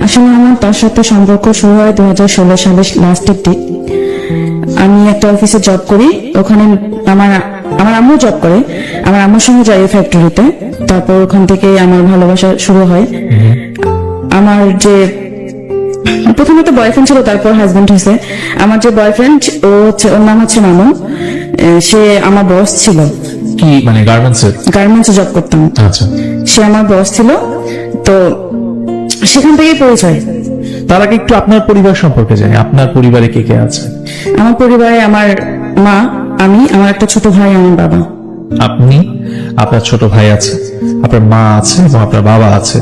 আসলে আমার তার সাথে সম্পর্ক শুরু হয় 2016 সালের লাস্টের দিক। আমি একটা অফিসে জব করি, ওখানে আমার আমার আম্মু জব করে, আমার আম্মুর সঙ্গে যাই ফ্যাক্টরিতে। তারপর ওখান থেকে আমার ভালোবাসা শুরু হয়। আমার যে প্রথমে তো বয়ফ্রেন্ড ছিল, তারপর হাজবেন্ড হয়েছে। আমার যে বয়ফ্রেন্ড ও হচ্ছে, ওর নাম হচ্ছে মামুন। সে আমার বস ছিল। কি মানে গার্মেন্টসে জব করতাম। আচ্ছা, সে আমার বস ছিল, তো সেখান থেকেই পরিচয়। তার আগে একটু আপনার পরিবার সম্পর্কে জানি। আপনার পরিবারে কে কে আছে? আমার পরিবারে আমার মা, আমি, আমার একটা ছোট ভাই, আমার বাবা। আপনি, আপনার ছোট ভাই আছে, আপনার মা আছে এবং আপনার বাবা আছে।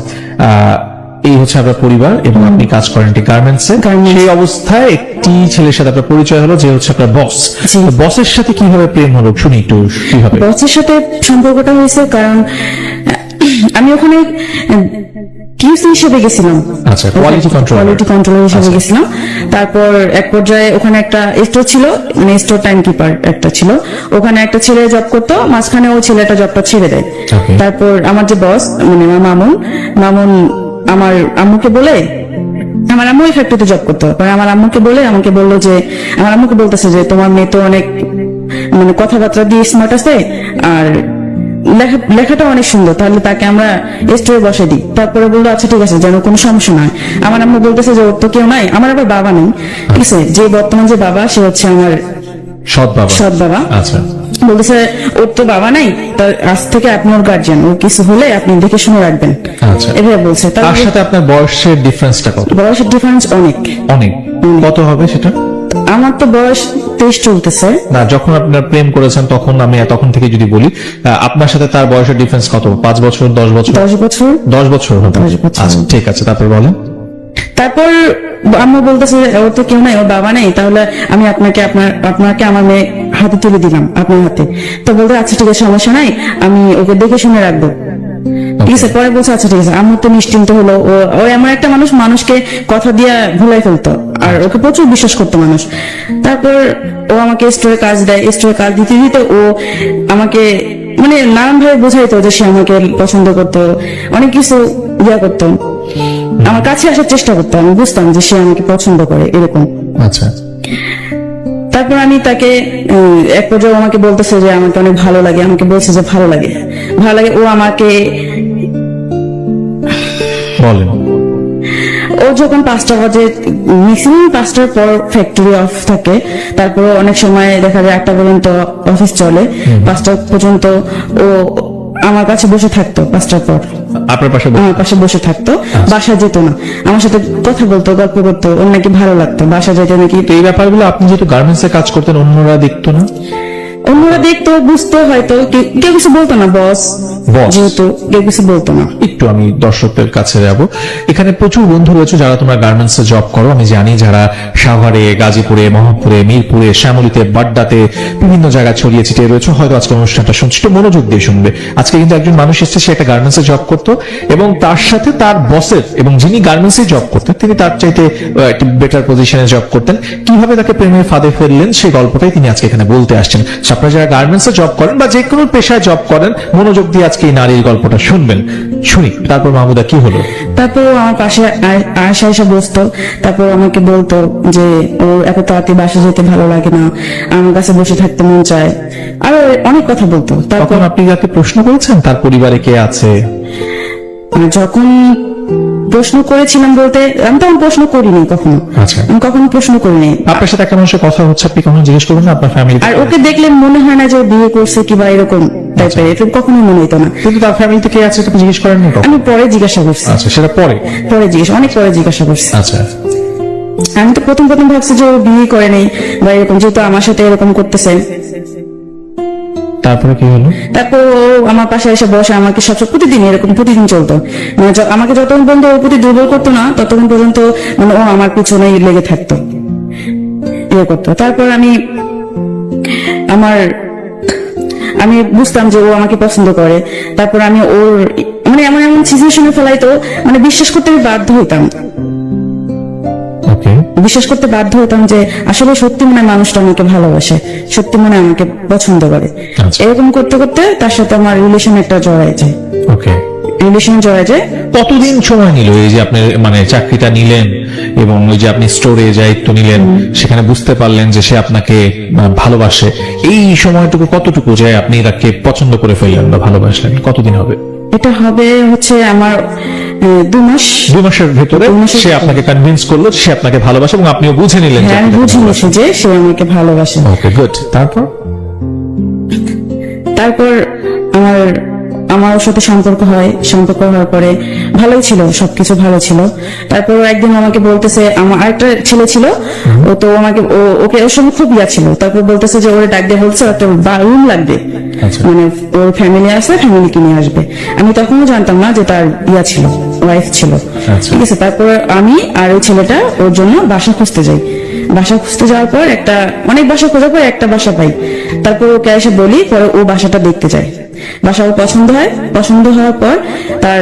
এই হচ্ছে আপনার পরিবার এবং আপনি কাজ করেন গার্মেন্টসে। সেই অবস্থায় একটি ছেলের সাথে আপনার পরিচয় হলো, যে হচ্ছে আপনার বস। বসের সাথে কিভাবে প্রেম হলো শুনি একটু। কিভাবে বসের সাথে সম্পর্কটা হয়েছে, কারণ আমি ওখানে কিউসি হিসেবে গেছিলাম। আচ্ছা, কোয়ালিটি কন্ট্রোলার হিসেবে গেছিলাম। তারপর এক পর্যায়ে ওখানে একটা স্টোর ছিল, মানে স্টোর টাইম কিপার একটা ছিল, ওখানে একটা ছেলে জব করতো, মাঝখানে ওই ছেলেটা জবটা ছেড়ে দেয়। তারপর আমার যে বস, মানে মামুন আমার আম্মুকে বলে, আমার আম্মু এই ফ্যাক্টরিতে জব করতো, আমার আম্মুকে বলে আমাকে বললো যে, আমার আম্মুকে বলতেছে যে তোমার মেয়ে তো অনেক মানে কথাবার্তা দিয়ে স্মার্ট আছে, আর লেখাটা অনেক সুন্দর, তাহলে তাকে আমরা স্টোরে বসে দিই। তারপরে বললো আচ্ছা ঠিক আছে, যেন কোনো সমস্যা নয়। আমার আম্মু বলতেছে যে ওর তো কেউ নাই, আমার আবার বাবা নেই, ঠিক আছে। যে বর্তমান যে বাবা, সে হচ্ছে আমার সৎ বাবা। আচ্ছা, বলতেছে ওর তো বাবা নাই, তার আজ থেকে আপনি ওর গার্জিয়ান, ওর কিছু হলে আপনি দেখে শুনে রাখবেন। আচ্ছা, এভাবে বলছে। তার সাথে আপনার বয়সের ডিফারেন্সটা কত? বয়সের ডিফারেন্স অনেক। কত হবে সেটা? আমার তো বয়স 23 চলতেছে। না, যখন আপনার প্রেম করেছেন তখন, আমি তখন থেকে যদি বলি, আপনার সাথে তার বয়সের ডিফারেন্স কত? 5 বছর, 10 বছর? 10 বছর। 10 বছর হবে। আচ্ছা, ঠিক আছে, তারপর বলেন। তারপর আম্মু বলতেছে ওর তো কেউ নাই, ওর বাবা নেই, তাহলে আমি আপনাকে আমার মেয়ে হাতে তুলে দিলাম, আপনার হাতে। তো বলতে আচ্ছা ঠিক আছে, সমস্যা নাই, আমি ওকে দেখে শুনে রাখবো, ঠিক আছে। পরে বলছে আচ্ছা ঠিক আছে। আম্মু তো নিশ্চিন্ত হলো। ও এমন একটা মানুষকে কথা দিয়ে ভুলাই ফেলতো, আর ওকে প্রচুর বিশ্বাস করতো মানুষ। তারপর ও আমাকে স্টোরে কাজ দেয়, স্টোরে কাজ দিতে দিতে ও আমাকে মানে নানান ভাবে বোঝাইতো যে সে আমাকে পছন্দ করতো, অনেক কিছু করতো, আমার কাছে আসার চেষ্টা করতো। আমি বুঝতাম যে সে আমাকে পছন্দ করে, এরকম। আচ্ছা, তারপর আমি তাকে এক পর্যায়ে আমাকে বলতেছে যে আমাকে অনেক ভালো লাগে, আমাকে বলছে যে ভালো লাগে। ও আমাকে বলেন। ও যখন 5টা বাজে, ম্যাক্সিমাম 5টার পর ফ্যাক্টরি অফ থাকে, তারপর অনেক সময় দেখা যায় 8টা পর্যন্ত অফিস চলে, 5টা পর্যন্ত ও আমার কাছে বসে থাকতো। 5টার পর আপনার পাশে বসে থাকতো, বাসা যেত না, আমার সাথে কথা বলতো, গল্প করতো, ওর নাকি ভালো লাগতো, বাসা যেতে নাকি। এই ব্যাপারগুলো আপনি যেহেতু গার্মেন্টসে কাজ করতেন, অন্যরা দেখতো না? অন্যরা দেখতো, বুঝতো হয়তো, কেউ কিছু বলতো না। বস যেহেতু কেউ কিছু বলতো না। একটু আমি দর্শকদের কাছে যাব। এখানে প্রচুর বন্ধু রয়েছে যারা তোমরা গার্মেন্টসে জব করো, আমি জানি, যারা সাভারে, গাজীপুরে, মোহাম্মদপুরে, মিরপুরে, শ্যামলীতে, বাড্ডাতে, বিভিন্ন জায়গায় ছড়িয়ে ছিটিয়ে রয়েছে। হয়তো আজকে অনুষ্ঠানটা শুনছি, একটু মনোযোগ দিয়ে শুনবে। আজকে কিন্তু একজন মানুষ এসেছে, সে একটা গার্মেন্টসে জব করতো, এবং তার সাথে তার বসের, এবং যিনি গার্মেন্টসে জব করতেন তিনি তার চাইতে একটি বেটার পজিশনে জব করতেন। কিভাবে তাকে প্রেমের ফাঁদে ফেললেন, সেই গল্পটাই তিনি আজকে এখানে বলতে আসছেন। আপনারা যারা গার্মেন্টসে জব করেন বা যে কোনো পেশায় জব করেন, মনোযোগ দিয়ে আজকে এই নারীর গল্পটা শুনবেন। শুনি। তারপর মাহমুদা, কি হলো? তারপর আমার পাশে এসে বসতো, তারপর আমাকে বলতো যে ও এত তাড়াতাড়ি বাসা যেতে ভালো লাগে না, আমার কাছে বসে থাকতে মন চায়, আরো অনেক কথা বলতো। তখন আপনি যাকে প্রশ্ন করেছেন তার পরিবারে কে আছে? যখন প্রশ্ন করেছিলাম বলতে, আমি তখন প্রশ্ন করিনি কখনো। আচ্ছা, আমি কখনো প্রশ্ন করিনি। আপনার সাথে একটা মানুষের কথা হচ্ছে, আপনি কখনো জিজ্ঞেস করবেন না আপনার ফ্যামিলি? আর ওকে দেখলে মনে হয় না যে বিয়ে করছে কিংবা এরকম টাইপের, এরকম কখনো মনে হতো না। কিন্তু তার ফ্যামিলিতে কে আছে আপনি জিজ্ঞেস করেন না? আমি পরে জিজ্ঞাসা করছি। আচ্ছা, সেটা পরে অনেক পরে জিজ্ঞাসা করছি। আচ্ছা, আমি তো প্রথম ভাবছি যে ও বিয়ে করে নেই বা এরকম, যেহেতু আমার সাথে এরকম করতেছে। তারপরে কি হলো? তারপর ও আমার পাশে এসে বসে, আমাকে সবসময় প্রতিদিন চলতো। মানে আমাকে যতক্ষণ পর্যন্ত ওর প্রতি দুর্বল করতো না, ততক্ষণ পর্যন্ত মানে ও আমার পিছনে লেগে থাকতো, করতো। তারপর আমি বুঝতাম যে ও আমাকে পছন্দ করে। তারপর আমি ওর মানে এমন সিচুয়েশনে ফেলাইতো, মানে বিশ্বাস করতে বাধ্য হইতাম যে আসলে সত্যি মনে মানুষটা আমাকে ভালোবাসে, সত্যি মনে আমাকে পছন্দ করে। এরকম করতে করতে তার সাথে আমার রিলেশন একটা জড়ায় যায়। রিলেশন জড়ায় যায়। কতদিন সময় নিল এই যে আপনি মানে চাকরিটা নিলেন এবং ওই যে আপনি স্টোরে দায়িত্ব নিলেন, সেখানে বুঝতে পারলেন যে সে আপনাকে ভালোবাসে, এই সময়টুকু কতটুকু যে আপনি তাকে পছন্দ করে ফেললেন বা ভালোবাসলেন, কতদিন হবে? এটা হবে হচ্ছে আমার 2 মাস। 2 মাসের ভেতরে 2 মাসের সে আপনাকে কনভিন্স করলো সে আপনাকে ভালোবাসে এবং আপনিও বুঝে নিলেন। হ্যাঁ, আমি বুঝে নিয়েছি যে সে আমাকে ভালোবাসে। ওকে, গুড। তারপর আমার আমার ওর সাথে সম্পর্ক হয়। সম্পর্ক হওয়ার পরে ভালোই ছিল, সবকিছু ভালো ছিল। তারপর একদিন আমাকে বলতেছে, আমার আরেকটা ছেলে ছিল, ও তো আমাকে ওকে ওর সঙ্গে খুব ইয়া ছিল। তারপর বলতেছে যে ওরে ডাক দিয়ে বলছে একটা রুম লাগবে, আচ্ছা। মানে ওর ফ্যামিলি আছে, ফ্যামিলিকে নিয়ে আসবে। আমি তখনও জানতাম না যে তার ইয়া ছিল, ওয়াইফ ছিল। আচ্ছা। ঠিক আছে, তারপর আমি আর ওই ছেলেটা ওর জন্য বাসা খুঁজতে যাই। বাসা খুঁজতে যাওয়ার পর অনেক বাসা খোঁজার পর একটা বাসা পাই। তারপর ওকে এসে বলি, পরে ও বাসাটা দেখতে যায়। বাসা ওর পছন্দ হয়। পছন্দ হওয়ার পর তার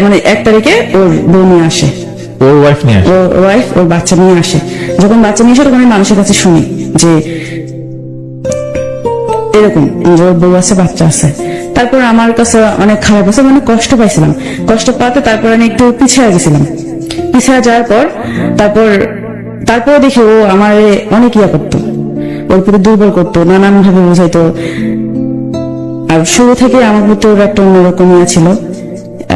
মানে 1 তারিখে ওর বউ নিয়ে আসে, ওর ওয়াইফ নিয়ে আসে। ওর ওয়াইফ ওর বাচ্চা নিয়ে আসে। যখন বাচ্চা নিয়ে আসে তখন আমি মানুষের কাছে শুনি যে এরকম যে ওর বউ আছে, বাচ্চা আছে। তারপর আমার কাছে অনেক খারাপ আছে, মানে কষ্ট পাইছিলাম। কষ্ট পাতে তারপর আমি একটু পিছিয়ে গেছিলাম। পিছিয়ে যাওয়ার পর তারপর দেখি ও আমার অনেক ইয়া করতো, ওর প্রতি দুর্বল করতো, নানান ভাবে বোঝাইতো। আর শুরু থেকে আমার প্রতি ওর একটা অন্যরকম ইয়া ছিল।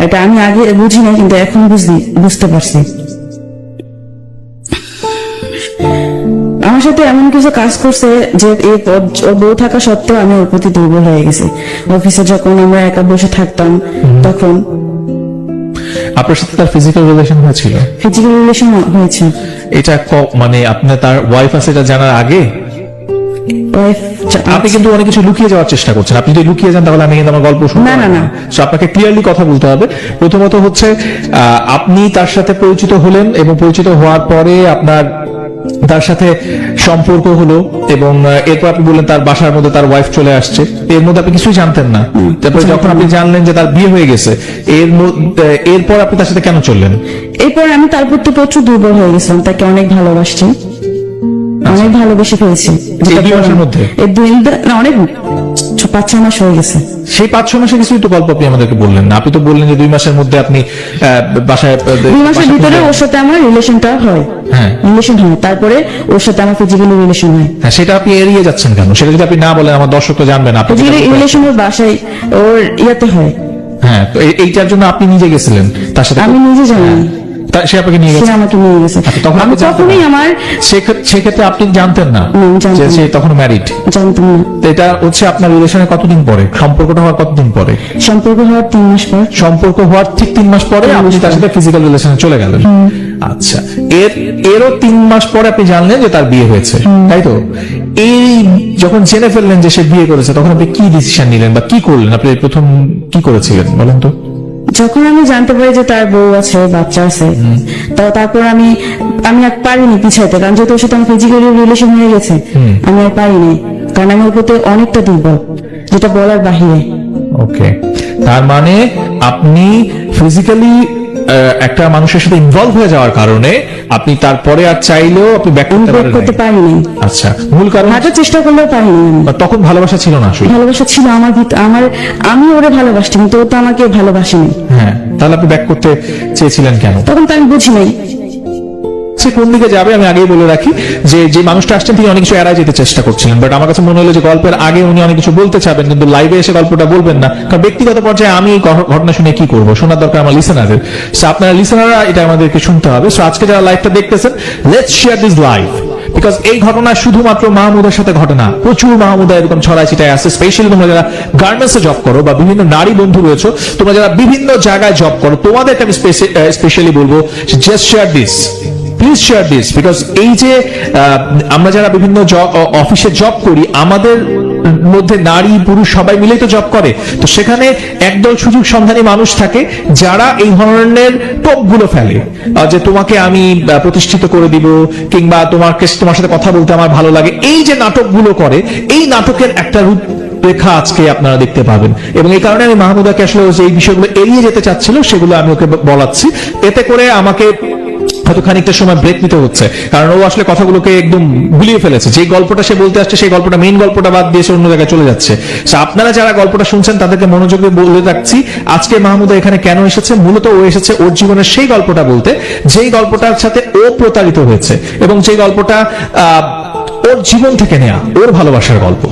এটা আমি আগে বুঝি না, কিন্তু এখন বুঝতে পারছি। আমার সাথে এমন কিছু কাজ করছে যে ওর বউ থাকা সত্ত্বেও আমি ওর প্রতি দুর্বল হয়ে গেছি। অফিসে যখন আমরা একা বসে থাকতাম তখন। আপনার সাথে তার ফিজিক্যাল রিলেশন হয়েছিল? ফিজিক্যাল রিলেশন হয়েছে। এটা মানে আপনার তার ওয়াইফ আছে এটা জানার আগে? আপনি কিন্তু অনেক কিছু লুকিয়ে যাওয়ার চেষ্টা করছেন। আপনি যদি লুকিয়ে যান তাহলে আমি কিন্তু আমার গল্প শুনবো না। So, আপনাকে ক্লিয়ারলি কথা বলতে হবে। প্রথমত হচ্ছে আপনি তার সাথে পরিচিত হলেন এবং পরিচিত হওয়ার পরে আপনার তার সাথে সম্পর্ক হলো এবং এরপর আপনি বললেন তার বাসার মধ্যে তার ওয়াইফ চলে আসছে। এর মধ্যে আপনি কিছুই জানতেন না। তারপরে যখন আপনি জানলেন যে তার বিয়ে হয়ে গেছে, এরপর আপনি তার সাথে কেন চললেন? এরপর আমি তার প্রতি প্রচুর দুর্বল হয়ে গেছিলাম। তাকে অনেক ভালোবাসছি, অনেক ভালোবেসে ফেলেছি। এই 2 মাসের মধ্যে? অনেক 5-6 মাস হয়ে গেছে। সেই 5-6 মাসে কিছুই তো গল্প আপনি আমাদেরকে বললেন না। আপনি তো বললেন যে 2 মাসের মধ্যে আপনি বাসায় 2 মাসের ভিতরে ওর সাথে আমার রিলেশনটা হয়। হ্যাঁ, রিলেশন হয়। তারপরে ওর সাথে আমার ফিজিক্যালি রিলেশন হয়। হ্যাঁ, সেটা আপনি এড়িয়ে যাচ্ছেন কেন? সেটা যদি আপনি না বলেন আমার দর্শক তো জানবেন। আপনি ফিজিক্যালি রিলেশন ওর বাসায় ওর ইয়াতে হয়। হ্যাঁ, তো এইটার জন্য আপনি নিজে গেছিলেন তার সাথে? আমি নিজে জানি, সে আপনাকে নিয়ে সে গেছে? আমাকে নিয়ে গেছে। তখন আমি আপনি জানতেন তখনই না? আমার সেক্ষেত্রে আপনি জানতেন না আমি জানতাম যে না। সে তখন ম্যারিড? জানতাম না। তো এটা হচ্ছে আপনার রিলেশনের কতদিন পরে, সম্পর্কটা হওয়ার কতদিন পরে? সম্পর্ক হওয়ার 3 মাস পর। সম্পর্ক হওয়ার ঠিক 3 মাস পরে আপনি তার সাথে ফিজিক্যাল রিলেশনে চলে গেলেন। আচ্ছা, এরও 3 মাস পরে আপনি জানলেন যে তার বিয়ে হয়েছে, তাই তো? এই যখন জেনে ফেললেন যে সে বিয়ে করেছে তখন আপনি কি ডিসিশন নিলেন বা কি করলেন? আপনি প্রথম কি করেছিলেন বলেন তো? যখন আমি জানতে পারি যে তার বউ আছে, বাচ্চা আছে, তারপর আমি আর পারিনি পিছাইতে, কারণ যেহেতু ওর সাথে আমার ফিজিক্যালি রিলেশন হয়ে গেছে। আমি আর পারিনি, কারণ আমি ওর প্রতি অনেকটা দুর্বল, যেটা বলার বাহিরে। ওকে, তার মানে আপনি ফিজিক্যালি একটা মানুষের সাথে ইনভলভ হয়ে যাওয়ার কারণে আপনি তারপরে আর চাইলেও আপনি ব্যাক করতে পারিনি। আচ্ছা, মূল কারণ? হাজার চেষ্টা করলেও পারিনি। তখন ভালোবাসা ছিল না? আসলে ভালোবাসা ছিল আমার ভিতরে। আমি ওরে ভালোবাসতাম, কিন্তু ও তো আমাকে ভালোবাসেনি। হ্যাঁ, তাহলে আপনি ব্যাক করতে চেয়েছিলেন কেন? তখন তো আমি বুঝি নাই সে কোন দিকে যাবে। আমি আগেই বলে রাখি যে মানুষটা আসছেন তিনি অনেক কিছু এড়াই যেতে চেষ্টা করছিলেন, বাট আমার কাছে মনে হলো যে গল্পের আগে উনি অনেক কিছু বলতে চাবেন, কিন্তু লাইভে এসে গল্পটা বলবেন না, কারণ ব্যক্তিগত পর্যায়ে আমি এই ঘটনা শুনে কি করবো, শোনার দরকার আমার লিসেনারদের। সো আপনারা লিসেনাররা এটা আমাদেরকে শুনতে হবে। সো আজকে যারা লাইভটা দেখতেছেন, let's share this live, because এই ঘটনা শুধুমাত্র মাহমুদের সাথে ঘটে না, প্রচুর মাহমুদা এরকম ছড়াই ছিটায় আছে। স্পেশালি তোমরা যারা গার্মেন্টসে জব করো বা বিভিন্ন নারী বন্ধু রয়েছে, তোমরা যারা বিভিন্ন জায়গায় জব করো, তোমাদেরকে আমি স্পেশালি বলবো just share this, please share this, because এই যে আমরা যারা বিভিন্ন অফিসে জব করি, আমাদের মধ্যে নারী পুরুষ সবাই মিলেই তো জব করে, তো সেখানে একদল সুযোগ সন্ধানী মানুষ থাকে যারা এই ধরনের টোপগুলো ফেলে যে তোমাকে আমি প্রতিষ্ঠিত করে দিব, কিংবা তোমার সাথে কথা বলতে আমার ভালো লাগে। এই যে নাটকগুলো করে, এই নাটকের একটা রূপ রেখা আজকে আপনারা দেখতে পাবেন, এবং এই কারণে আমি মাহমুদাকে আসলে যে এই বিষয়গুলো এড়িয়ে যেতে চাচ্ছিল সেগুলো আমি ওকে বলাচ্ছি। এতে করে আমাকে হয়তো খানিকটা সময় ব্রেক নিতে হচ্ছে, কারণ ও আসলে কথাগুলোকে একদম গুলিয়ে ফেলেছে। যে গল্পটা সে বলতে আসছে সেই গল্পটা, মেইন গল্পটা বাদ দিয়ে সে অন্য জায়গায় চলে যাচ্ছে। তো আপনারা যারা গল্পটা শুনছেন তাদেরকে মনোযোগে বলে রাখছি, আজকে মাহমুদা এখানে কেন এসেছে। মূলত ও এসেছে ওর জীবনের সেই গল্পটা বলতে, যেই গল্পটার সাথে ও প্রতারিত হয়েছে এবং সেই গল্পটা ওর জীবন থেকে নেয়া, ওর ভালোবাসার গল্প।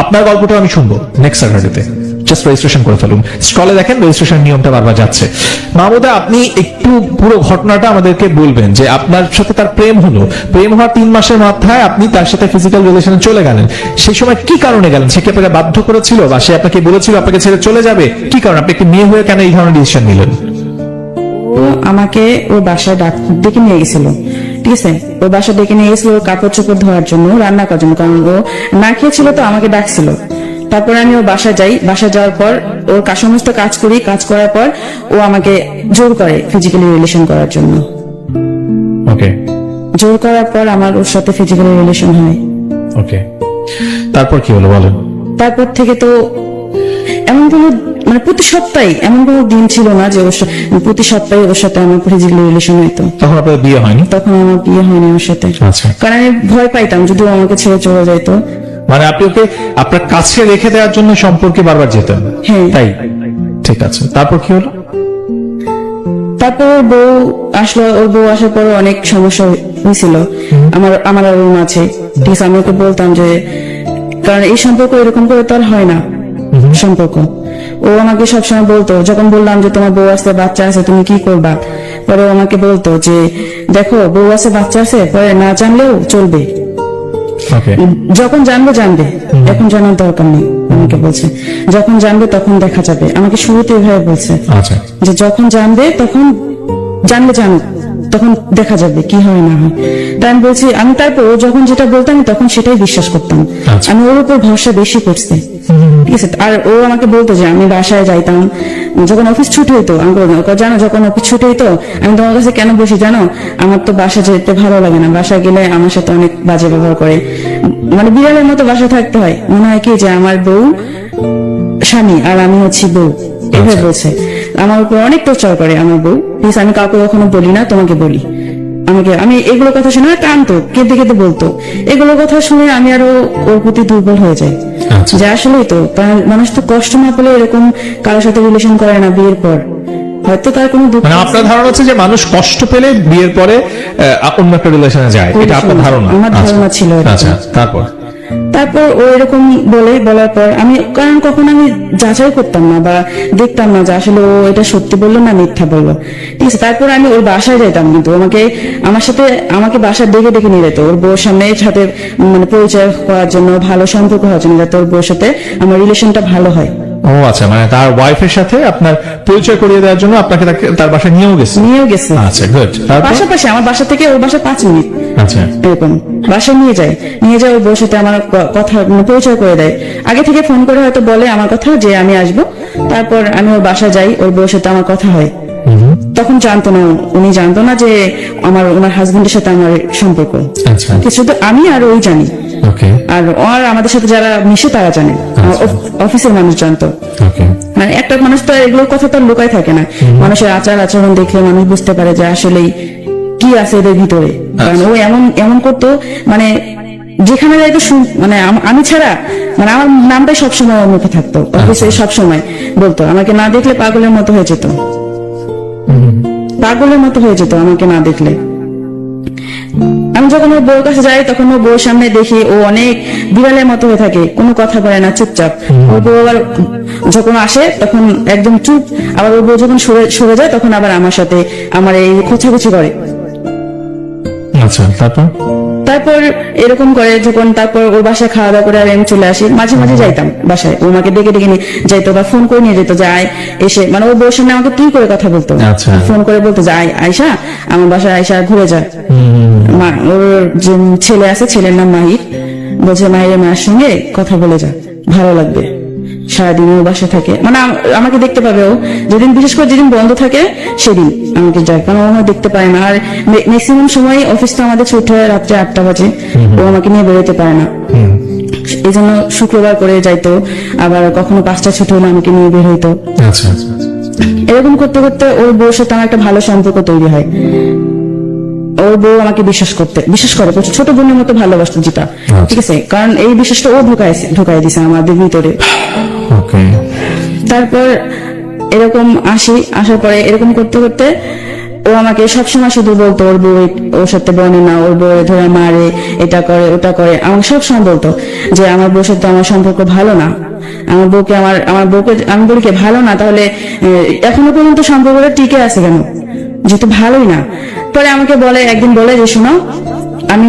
আপনার গল্পটা আমি শুনবো নেক্সট স্যাটারডেতে। জাস্ট রেজিস্ট্রেশন করে ফেলুন। স্ক্রলে দেখেন রেজিস্ট্রেশন নিয়মটা বারবার যাচ্ছে। মাহমুদা, আপনি একটু পুরো ঘটনাটা আমাদেরকে বলবেন যে আপনার সাথে তার প্রেম হলো, প্রেম হওয়ার 3 মাসের মাথায় আপনি তার সাথে ফিজিক্যাল রিলেশনে চলে গেলেন। সেই সময় কি কারণে গেলেন? সে কি আপনাকে বাধ্য করেছিল বা সে আপনাকে বলেছিল আপনাকে ছেড়ে চলে যাবে? কি কারণ? আপনি একটি মেয়ে হয়ে কেন এই ধরনের ডিসিশন নিলেন? ও আমাকে ওর বাসায় ডেকে নিয়ে গেছিল, ঠিক আছে? ওর বাসায় ডেকে নিয়ে গেছিল ওর কাপড় চোপড় ধোয়ার জন্য, রান্না করার জন্য, কারণ ও না খেয়েছিল, তো আমাকে ডাকছিল। তারপরে আমি ওর বাসায় যাই, বাসায় যাওয়ার পর ওর সমস্ত কাজ করি, কাজ করার পর ও আমাকে জোর করে ফিজিক্যালি রিলেশন করার জন্য। ওকে, জোর করার পর আমার ওর সাথে ফিজিক্যালি রিলেশন হয়। ওকে, তারপর কি হলো বলেন? তারপর থেকে তো এমন কোনো মানে প্রতি সপ্তাহে এমন কোনো দিন ছিল না যে প্রতি সপ্তাহে ওর সাথে আমার ফিজিক্যালি রিলেশন হইতো। তখন আপনার বিয়ে হয়নি? তখন আমার বিয়ে হয়নি ওর সাথে। আচ্ছা, কারণ আমি ভয় পাইতাম যদি ও আমাকে ছেড়ে চলে যাইতো। মানে আপনি ওকে আপনার কাছে রেখে দেওয়ার জন্য সম্পর্কে বারবার যেতেন? হ্যাঁ। তাই, ঠিক আছে। তারপর কি হলো? তারপর ওর বউ আসলো, ওর বউ আসার পর অনেক সমস্যা হয়েছিল আমার আর ওর মাঝে, ঠিক আছে? আমি ওকে বলতাম যে, কারণ এই সম্পর্ক এরকম করে তো আর হয় না সম্পর্ক। ও আমাকে সবসময় বলতো, যখন বললাম যে তোমার বউ আছে, বাচ্চা আছে, তুমি কি করবা, পরে ও আমাকে বলতো যে দেখো বউ আছে, বাচ্চা আছে, পরে না জানলেও চলবে, ওকে, যখন জানবে জানবে, এখন জানার দরকার নেই। আমাকে বলছে যখন জানবে তখন দেখা যাবে। আমাকে শুরুতে এভাবে বলছে আচ্ছা, যে যখন জানবে তখন জানবে, জানুক, তখন দেখা যাবে কি হয় না হয়। তাই আমি বলছি, আমি তারপর ও যখন যেটা বলতাম আমি তখন সেটাই বিশ্বাস করতাম। আচ্ছা। আমি ওর উপর ভরসা বেশি করছি, ঠিক আছে? আর ও আমাকে বলতো যে আমি বাসায় যাইতাম যখন অফিস ছুটি হইতো, আমি বলতাম জানো যখন অফিস ছুটি হইতো আমি তোমার কাছে কেন বসি জানো, আমার তো বাসা যেতে ভালো লাগে না, বাসায় গেলে আমার সাথে অনেক বাজে ব্যবহার করে, মানে বিড়ালের মতো বাসা থাকতে হয়, মনে হয় কি যে আমার বউ স্বামী আর আমি হচ্ছি বউ, এভাবে বলছে। আমার উপর অনেক টর্চার করে আমার বউ, প্লিজ। আমি কাউকে কখনো বলি না, তোমাকে বলি। আমি এগুলো কথা শুনে কাঁদতো, কেঁদে কেঁদে বলতো। এগুলো কথা শুনে আমি আরো ওর প্রতি দুর্বল হয়ে যাই, আচ্ছা। যে আসলেই তো মানুষ তো কষ্ট না পেলে এরকম কারোর সাথে রিলেশন করে না বিয়ের পর, হয়তো তার কোনো দুঃখ। মানে আপনার ধারণা হচ্ছে যে মানুষ কষ্ট পেলে বিয়ের পরে অন্য একটা রিলেশনে যায়, এটা আপনার ধারণা? আমার ধারণা ছিল এরকম। আচ্ছা, তারপর ও এরকম বলার পর আমি, কারণ কখন আমি যাচাই করতাম না বা দেখতাম না যে আসলে ও এটা সত্যি বললো না মিথ্যা বললো, ঠিক আছে? তারপর আমি ওর বাসায় যেতাম, কিন্তু আমাকে বাসায় ডেকে ডেকে নিয়ে যেত ওর বউর সাথে মানে পরিচয় করার জন্য, ভালো সম্পর্ক হওয়ার জন্য, যাতে ওর বউর সাথে আমার রিলেশনটা ভালো হয়। ও আচ্ছা, মানে তার ওয়াইফের সাথে আপনার পরিচয় করিয়ে দেওয়ার জন্য আপনাকে তার বাসায় নিয়েও গেছে? আচ্ছা, গুড। পাশাপাশি আমার বাসা থেকে ওর বাসা 5 মিনিট, আচ্ছা, এরকম বাসায় নিয়ে যায় ওর বউর সাথে আমার কথা পরিচয় করে দেয়। আগে থেকে ফোন করে হয়তো বলে আমার কথা যে আমি আসবো, তারপর আমি ওর বাসা যাই, ওর বউর সাথে আমার কথা হয়। তখন উনি জানতো না যে ওনার হাজবেন্ডের সাথে আমার সম্পর্ক। আচ্ছা, শুধু আমি আর ওই জানি, ওকে, আর আমাদের সাথে যারা মিশে তারা জানে, অফিসের মানুষ জানতো। ওকে, মানে একটা মানুষ তো এগুলোর কথা তো লুকায় থাকে না, মানুষের আচার আচরণ দেখলে মানুষ বুঝতে পারে যে আসলেই কি আছে এদের ভিতরে। কারণ ও এমন করতো, মানে যেখানে যাইতো মানে আমি ছাড়া মানে আমার নামটাই সবসময় ওর মুখে থাকতো, অফিসে সবসময় বলতো, আমাকে না দেখলে পাগলের মতো হয়ে যেত, আমাকে না দেখলে। আমি যখন ওর বউর কাছে যাই তখন ওর বউর সামনে দেখি ও অনেক বিড়ালের মতো হয়ে থাকে, কোনো কথা বলে না, চুপচাপ। ওর বউ আবার যখন আসে তখন একদম চুপ, আবার ওর বউ যখন সরে যায় তখন আবার আমার সাথে আমার এই খোঁচাখুচি করে। আচ্ছা, তারপর এরকম করে যখন, তারপর ওর বাসায় খাওয়া দাওয়া করে আমি চলে আসি, মাঝে মাঝে যাইতাম বাসায়, ও আমাকে ডেকে ডেকে নিয়ে যাইতো বা ফোন করে নিয়ে যেত, যে এসে, মানে ওর বউর সামনে আমাকে তুই করে কথা বলতো, ফোন করে বলতো যে আয়শা আমার বাসায় আয়শা ঘুরে যায়। ওর যে ছেলে আছে, ছেলের নাম মাহির, বলছে মাহিরের মায়ের সঙ্গে কথা বলে যা, ভালো লাগবে। সারাদিন ও বাসা থাকে, মানে আমাকে দেখতে পাবে ও, বিশেষ করে যেদিন বন্ধ থাকে সেদিন আমাকে যায়, কারণ ও আমাকে দেখতে পায় না। আর ম্যাক্সিমাম সময় অফিস তো আমাদের ছুটি হয় রাত্রে 8টা বাজে, ও আমাকে নিয়ে বেরোতে পারে না, এই জন্য শুক্রবার করে যাইতো, আবার কখনো 5টা ছুটি হলে আমাকে নিয়ে বের হইতো। এরকম করতে করতে ওর বউর সাথে আমার একটা ভালো সম্পর্ক তৈরি হয়। বউ আমাকে বিশ্বাস করে প্রচুর, ছোট বোনের মতো ভালোবাসতো যেটা, ঠিক আছে, কারণ এই বিশ্বাসটা ও ঢুকাই দিছে আমাদের ভিতরে। ওকে। তারপর এরকম আসার পরে এরকম করতে করতে ও আমাকে সবসময় শুধু বলতো ওর বউ ওর সাথে বনে না, ওর বউ ধরে মারে, এটা করে ওটা করে, আমাকে সবসময় বলতো যে আমার বউর সাথে আমার সম্পর্ক ভালো না, আমার বউকে আমি বলি কি ভালো না, তাহলে এখনো পর্যন্ত সম্পর্কটা টিকে আছে কেন, যেহেতু ভালোই না। পরে আমাকে একদিন বলে যে শোনো, আমি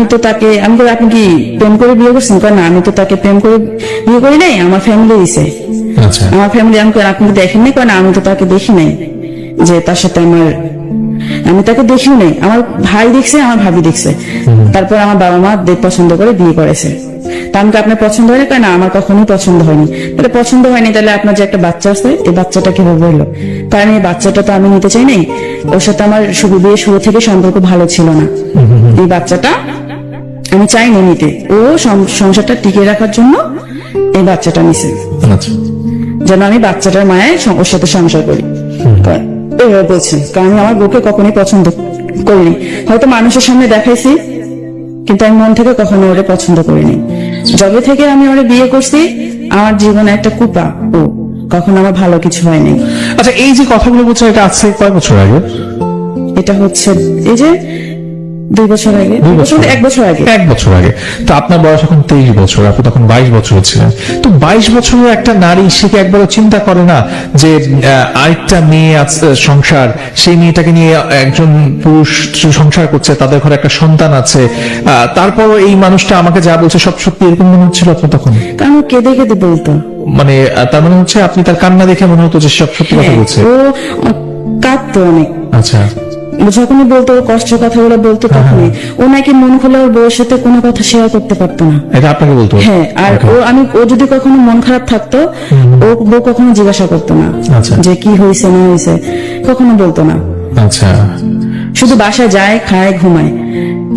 বলি, আপনি কি প্রেম করে বিয়ে করছেন? না, আমি তো তাকে প্রেম করে বিয়ে করি নাই, আমার ফ্যামিলি দিছে। আচ্ছা। আমার ফ্যামিলি আপনি দেখেননি? না, আমি তো তাকে দেখি নাই, যে তার সাথে আমি তাকে দেখিও নাই, আমার ভাই দেখছে, আমার ভাবি দেখছে। তারপর আমার বাবা মা পছন্দ করে বিয়ে করেছে। তা আমাকে আপনার পছন্দ হয়নি? না, আমার কখনোই পছন্দ হয়নি। তাহলে পছন্দ হয়নি, তাহলে আপনার যে একটা বাচ্চা আছে, এই বাচ্চাটা কিভাবে হলো? কারণ এই বাচ্চাটা তো আমি নিতে চাই নাই, ওর সাথে আমার শুরু থেকে সম্পর্ক ভালো ছিল না। এই বাচ্চাটা আমি চাইনি নিতে, ও সংসারটা টিকিয়ে রাখার জন্য এই বাচ্চাটা নিছে, আচ্ছা। যেন আমি বাচ্চাটার মায়ের ওর সাথে সংসার করি। এভাবে বলছেন, কারণ আমি আমার বউকে কখনোই পছন্দ করিনি, হয়তো মানুষের সামনে দেখাইছি, কিন্তু আমি মন থেকে কখনো ওরে পছন্দ করিনি। যবে থেকে আমি ওরে বিয়ে করছি, আমার জীবনে একটা কুপা, ও কখনো আমার ভালো কিছু হয়নি। আচ্ছা, এই যে কথাগুলো বলছো, এটা আছে কয় বছর আগে? এটা হচ্ছে এই যে 2 বছর আগে, 1 বছর আগে। 1 বছর আগে। তো আপনার বয়স এখন 23 বছর, আপনি তখন 22 বছর ছিলেন। তো 22 বছরের একটা নারী, সে কি একবারও চিন্তা করে না যে আরেকটা মেয়ে সংসার, সেই মেয়েটাকে নিয়ে একজন পুরুষ সংসার করছে, তাদের ঘরে একটা সন্তান আছে, তারপরও এই মানুষটা আমাকে যা বলছে সব সত্যি, এরকম মনে হচ্ছিল আপনার তখন? কারণ কেঁদে কেঁদে বলতো, মানে তার মানে হচ্ছে আপনি তার কান্না দেখে মনে হতো যে সব সত্যি কথা বলছে? ও কাঁদতো অনেক। আচ্ছা। যখনই বলতো, ওর কষ্টের কথাগুলো বলতো, তখনই ও নাকি মন খুলে ওর বউয়ের সাথে কোনো কথা শেয়ার করতে পারতো না। এটা আপনাকে বলতো? হ্যাঁ। আর ও যদি কখনো মন খারাপ থাকতো, ও বউ কখনো জিজ্ঞাসা করতো না যে কি হয়েছে না হয়েছে, কখনো বলতো না। আচ্ছা। শুধু বাসায় যায়, খায়, ঘুমায়,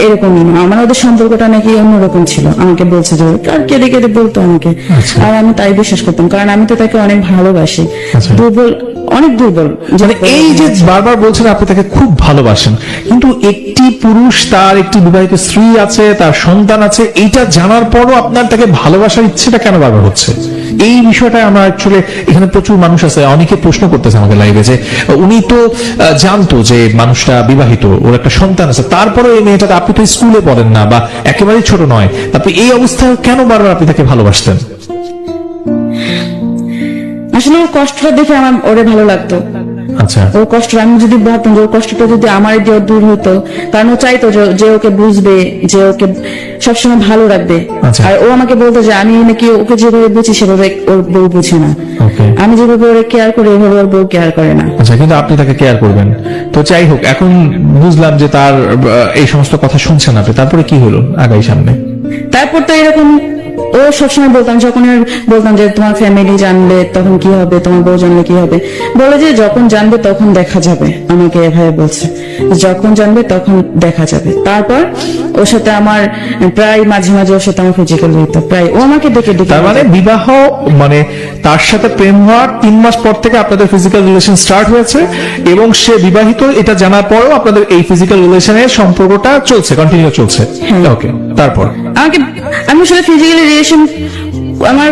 এরকমই। আমার ওদের সম্পর্কটা নাকি অন্যরকম ছিল, আমাকে বলছে যে, আর কেঁদে কেঁদে বলতো আমাকে। আর আমি তাই বিশ্বাস করতাম, কারণ আমি তো তাকে অনেক ভালোবাসি। অনেক দুর্বল। মানে এই যে বারবার বলছেন আপনি তাকে খুব ভালোবাসেন, কিন্তু একটি পুরুষ, তার একটি বিবাহিত স্ত্রী আছে, তার সন্তান আছে, এইটা জানার পরও আপনার তাকে ভালোবাসার ইচ্ছেটা কেন বারবার হচ্ছে? এই বিষয়টা আমরা অ্যাকচুয়ালি, এখানে প্রচুর মানুষ আছে, অনেকে প্রশ্ন করতেছে আমাকে লাইভে যে উনি তো জানতো যে মানুষটা বিবাহিত, ওর একটা সন্তান আছে, তারপরে এই মেয়েটাকে, আপনি তো স্কুলে পড়েন না বা একেবারেই ছোট নয়, আপনি এই অবস্থায় কেন বারবার আপনি তাকে ভালোবাসতেন? আসলে ওর কষ্টটা দেখে আমার ওরে ভালো লাগতো। আচ্ছা। ওর কষ্ট, আমি যদি ভাবতাম যে ওর কষ্টটা যদি আমার দিয়ে দূর হতো, কারণ ও চাইতো যে ওকে বুঝবে, যে ওকে সবসময় ভালো রাখবে। আর ও আমাকে বলতো যে আমি নাকি ওকে যেভাবে বুঝি সেভাবে ওর বউ বুঝে না, আমি যেভাবে ওরে কেয়ার করি ওইভাবে ওর বউ কেয়ার করে না। আচ্ছা, কিন্তু আপনি তাকে কেয়ার করবেন। তো যাই হোক, এখন বুঝলাম যে তার এই সমস্ত কথা শুনছেন আপনি, তারপরে কি হলো আগাই সামনে? তারপর তো এরকম ও সবসময় বলতাম, যখন বলতাম যে তোমার ফ্যামিলি জানলে তখন কি হবে, তোমার বউ জানলে কি হবে, বলে যে যখন জানবে তখন দেখা যাবে। আমাকে এভাবে বলছে, যখন জানবে তখন দেখা যাবে। তারপর ওর সাথে আমার প্রায় মাঝে মাঝে ওর সাথে আমার ফিজিক্যাল হইতো, প্রায় ও আমাকে ডেকে ডেকে। তার মানে বিবাহ, মানে তার সাথে প্রেম হওয়ার 3 মাস পর থেকে আপনাদের ফিজিক্যাল রিলেশন স্টার্ট হয়েছে, এবং সে বিবাহিত, এটা জানার পরেও আপনাদের এই ফিজিক্যাল রিলেশনের সম্পর্কটা চলছে, কন্টিনিউ চলছে। ওকে। তারপর আমি আসলে ফিজিক্যাল রিলেশন আমার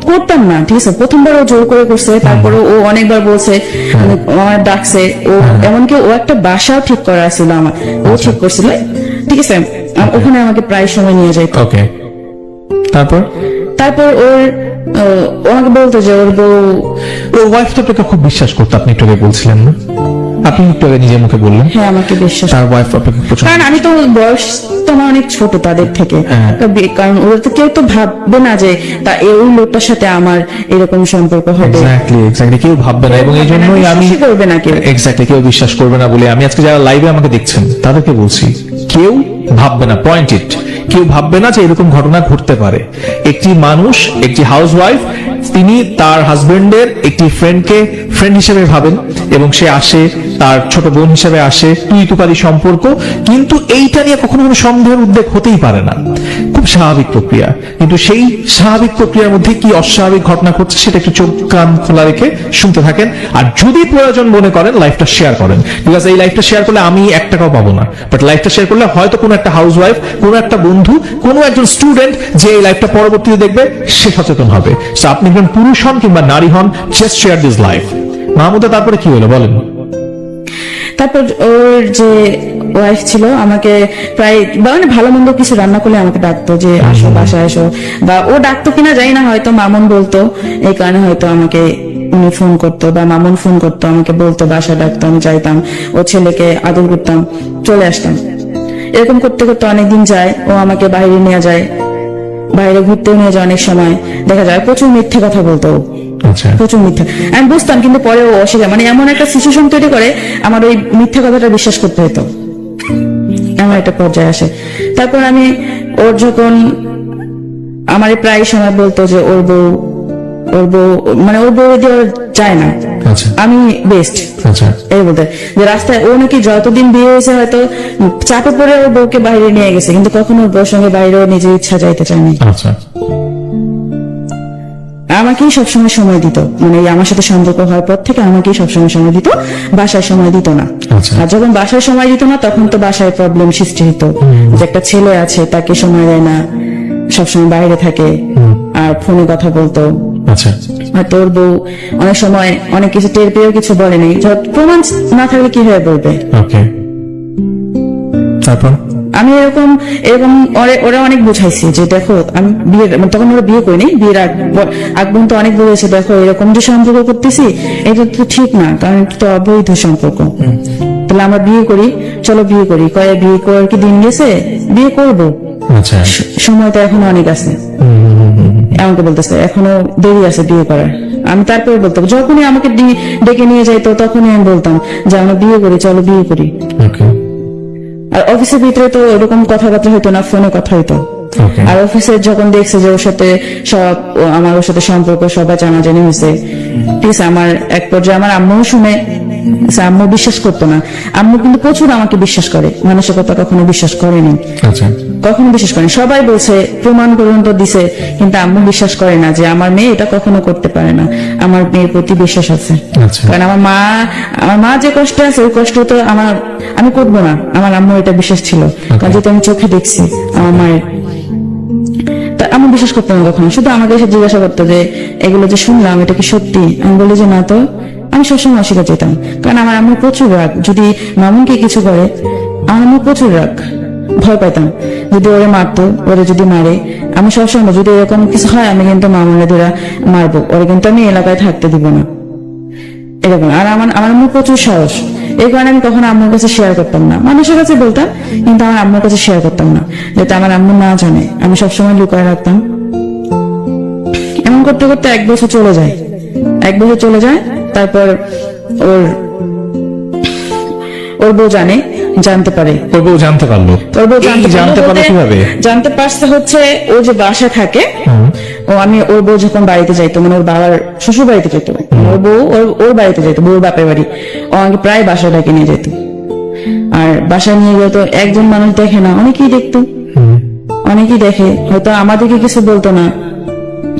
করতাম না, ঠিক আছে। প্রথমবার ও জোর করে করছে, তারপরে ও অনেকবার বলছে, আমার ডাকছে, ও এমনকি ও একটা বাসাও ঠিক করা ছিল আমার, ও ঠিক করছিল, ঠিক আছে। ওখানে আমাকে প্রায় সময় নিয়ে যাইতো। ওকে। তারপর ওর আমাকে বলতো যে ওর ওয়াইফ তো আপনাকে খুব বিশ্বাস করতো, আপনি একটু আগে বলছিলেন না? আপনি একটু আগে নিজের মুখে বললেন। হ্যাঁ, আমাকে বিশ্বাস। তার ওয়াইফ আপনাকে প্রচুর, কারণ আমি তো বয়স তো আমার অনেক ছোট তাদের থেকে, কারণ ওরা তো কেউ তো ভাববে না যে তা এই লোকটার সাথে আমার এরকম সম্পর্ক হবে। এক্স্যাক্টলি কেউ ভাববে না, এবং এই জন্যই আমি করবে না কেউ, এক্স্যাক্টলি কেউ বিশ্বাস করবে না বলে আমি আজকে যারা লাইভে আমাকে দেখছেন তাদেরকে বলছি, কেউ ভাববে না, পয়েন্ট ইট, কেউ ভাববে না যে এরকম ঘটনা ঘটতে পারে। একটি মানুষ, একটি হাউসওয়াইফ তিনি তার হাজবেন্ডের একটি ফ্রেন্ডকে ফ্রেন্ড হিসেবে ভাবেন এবং সে আসে, তার ছোট বোন হিসেবে আসে, তুই তুকারি সম্পর্ক, কিন্তু এইটা নিয়ে কখনো কোনো সন্দেহের উদ্বেগ হতেই পারে না, খুব স্বাভাবিক প্রক্রিয়া। কিন্তু সেই স্বাভাবিক প্রক্রিয়ার মধ্যে কি অস্বাভাবিক ঘটনা ঘটছে সেটা একটু চোখ কান খোলা রেখে শুনতে থাকেন, আর যদি প্রয়োজন মনে করেন লাইফটা শেয়ার করেন, বিকজ এই লাইফটা শেয়ার করলে আমি 1 টাকাও পাবো না, বাট লাইফটা শেয়ার করলে হয়তো কোনো একটা হাউস ওয়াইফ, কোনো একটা বন্ধু, কোনো একজন স্টুডেন্ট যে এই লাইফটা পরবর্তীতে দেখবে সে সচেতন হবে। So আপনি একজন পুরুষ হন কিংবা নারী হন, just share this life. Mahmuda, তারপরে কি হলো বলেন? তারপর ওর যে ওয়াইফ ছিল আমাকে প্রায় মানে ভালো মন্দ কিছু রান্না করলে আমাকে ডাকতো যে আসো বাসায় এসো, বা ও ডাকতো কিনা জানি না, হয়তো মামুন বলতো, এই কারণে হয়তো আমাকে উনি ফোন করতো বা মামুন ফোন করতো, আমাকে বলতো, বাসা ডাকতো, আমি যাইতাম, ও ছেলেকে আদর করতাম, চলে আসতাম। এরকম করতে করতে অনেকদিন যায়, ও আমাকে বাইরে নিয়ে যায়, বাইরে ঘুরতেও নিয়ে যায়, অনেক সময় দেখা যায় প্রচুর মিথ্যে কথা বলতো ও। আচ্ছা, প্রচুর মিথ্যা, আমি বুঝতাম, কিন্তু পরে ও অস্বীকার, মানে এমন একটা সিচুয়েশন তৈরি করে আমার ওই মিথ্যা কথাটা বিশ্বাস করতে হতো, এমন একটা পর্যায়ে আসে। তারপর আমি ওর যখন আমার প্রায় সময় বলতো যে ওর বউ মানে ওর বউ দিয়ে ওর যায় না, আচ্ছা, আমি বেস্ট, আচ্ছা, এই বলতে যে রাস্তায় ও নাকি যতদিন বিয়ে হয়েছে হয়তো চাপে পড়ে ওর বউকে বাইরে নিয়ে গেছে, কিন্তু কখনো ওর বউর সঙ্গে বাইরে ও নিজের ইচ্ছা যাইতে চায়নি। আচ্ছা, আমাকেই সবসময় সময় দিত, মানে এই আমার সাথে সম্পর্ক হওয়ার পর থেকে আমাকেই সবসময় সময় দিত, বাসায় সময় দিত না। আচ্ছা। আর যখন বাসায় সময় দিত না তখন তো বাসায় প্রবলেম সৃষ্টি হতো, যে একটা ছেলে আছে তাকে সময় দেয় না, সবসময় বাইরে থাকে, আর ফোনে কথা বলতো। আচ্ছা, আর তোর বউ অনেক সময় অনেক কিছু টের পেয়েও কিছু বলেনি, প্রমাণ না থাকলে কিভাবে বলবে। ওকে, তারপর আমি এরকম ওরা অনেক বুঝাইছি যে দেখো আমি বিয়ের তখন ওরা বিয়ে করিনি, বিয়ের আগ পর্যন্ত অনেক বলেছে, দেখো এরকম যে সম্পর্ক করতেছি এটা তো ঠিক না, কারণ এটা তো অবৈধ সম্পর্ক, তাহলে আমরা বিয়ে করি, চলো বিয়ে করি। কয়ে বিয়ে করার কি দিন গেছে, বিয়ে করবো, আচ্ছা, সময় তো এখনো অনেক আছে, আমাকে বলতেছে এখনো দেরি আছে বিয়ে করার। আমি তারপরে বলতাম, যখনই আমাকে ডেকে নিয়ে যাইতো তখনই আমি বলতাম যে আমরা বিয়ে করি, চলো বিয়ে করি। ওকে, আর অফিসের ভিতরে তো এরকম কথাবার্তা হইতো না, ফোনে কথা হইতো। ওকে, আর অফিসে যখন দেখছে যে ওর সাথে আমার ওর সাথে সম্পর্ক সবাই জানাজানি হয়েছে, ঠিক আছে, আমার এক পর্যায়ে আমার আম্মুও শুনে, আম্মু বিশ্বাস করতো না, আম্মু কিন্তু প্রচুর আমাকে বিশ্বাস করে, মানুষের কথা কখনো বিশ্বাস করেনি, আচ্ছা, কখনো বিশ্বাস করেনি, সবাই বলছে প্রমাণ পর্যন্ত দিছে, কিন্তু আম্মু বিশ্বাস করে না যে আমার মেয়ে এটা কখনো করতে পারে না, আমার মেয়ের প্রতি বিশ্বাস আছে। আচ্ছা, কারণ আমার মা যে কষ্ট আছে ওই কষ্ট তো আমি করবো না, আমার আম্মু এটা বিশ্বাস ছিল, কারণ যেহেতু আমি চোখে দেখছি আমার মায়ের, তা আমি বিশ্বাস করতাম না কখনো। শুধু আমাকে এসে জিজ্ঞাসা করতো যে এগুলো যে শুনলাম এটা কি সত্যি, আমি বলি যে না, তো আমি সবসময় অস্বীকার যেতাম, কারণ আমার আম্মু প্রচুর রাগ, যদি মামুনকে কিছু করে আমার আম্মু প্রচুর রাগ, ভয় পাইতাম যদি ওরে মারতো, ওরে যদি মারে আমি সবসময় যদি এরকম কিছু হয় আমি কিন্তু মামুনের ধরে মারবো, ওরে কিন্তু আমি এলাকায় থাকতে দিব না, এরকম। আর আমার আম্মু প্রচুর সাহস, এই কারণে আমি কখনো আম্মুর কাছে শেয়ার করতাম না, মানুষের কাছে বলতাম কিন্তু আমার আম্মুর কাছে শেয়ার করতাম না, যাতে আমার আম্মু না জানে, আমি সবসময় লুকায় রাখতাম। এমন করতে করতে 1 বছর চলে যায়, 1 বছর চলে যায়, তারপর ওর বউ জানতে পারে, ওর বউ জানতে পারলো, ওর বউ জানতে পারলো কিভাবে? জানতে পারছে হচ্ছে ও যে বাসা থাকে, ওর বউ যখন বাড়িতে যাইতো, মানে ওর বাবার শ্বশুর বাড়িতে যেত, ওর বউ ওর বাড়িতে যেত, বউর বাপের বাড়ি, ও আমাকে প্রায় বাসা ডাকে নিয়ে যেত। আর বাসায় নিয়ে যেত, একজন মানুষ দেখে না, অনেকেই দেখতো, অনেকেই দেখে, হয়তো আমাদেরকে কিছু বলতো না,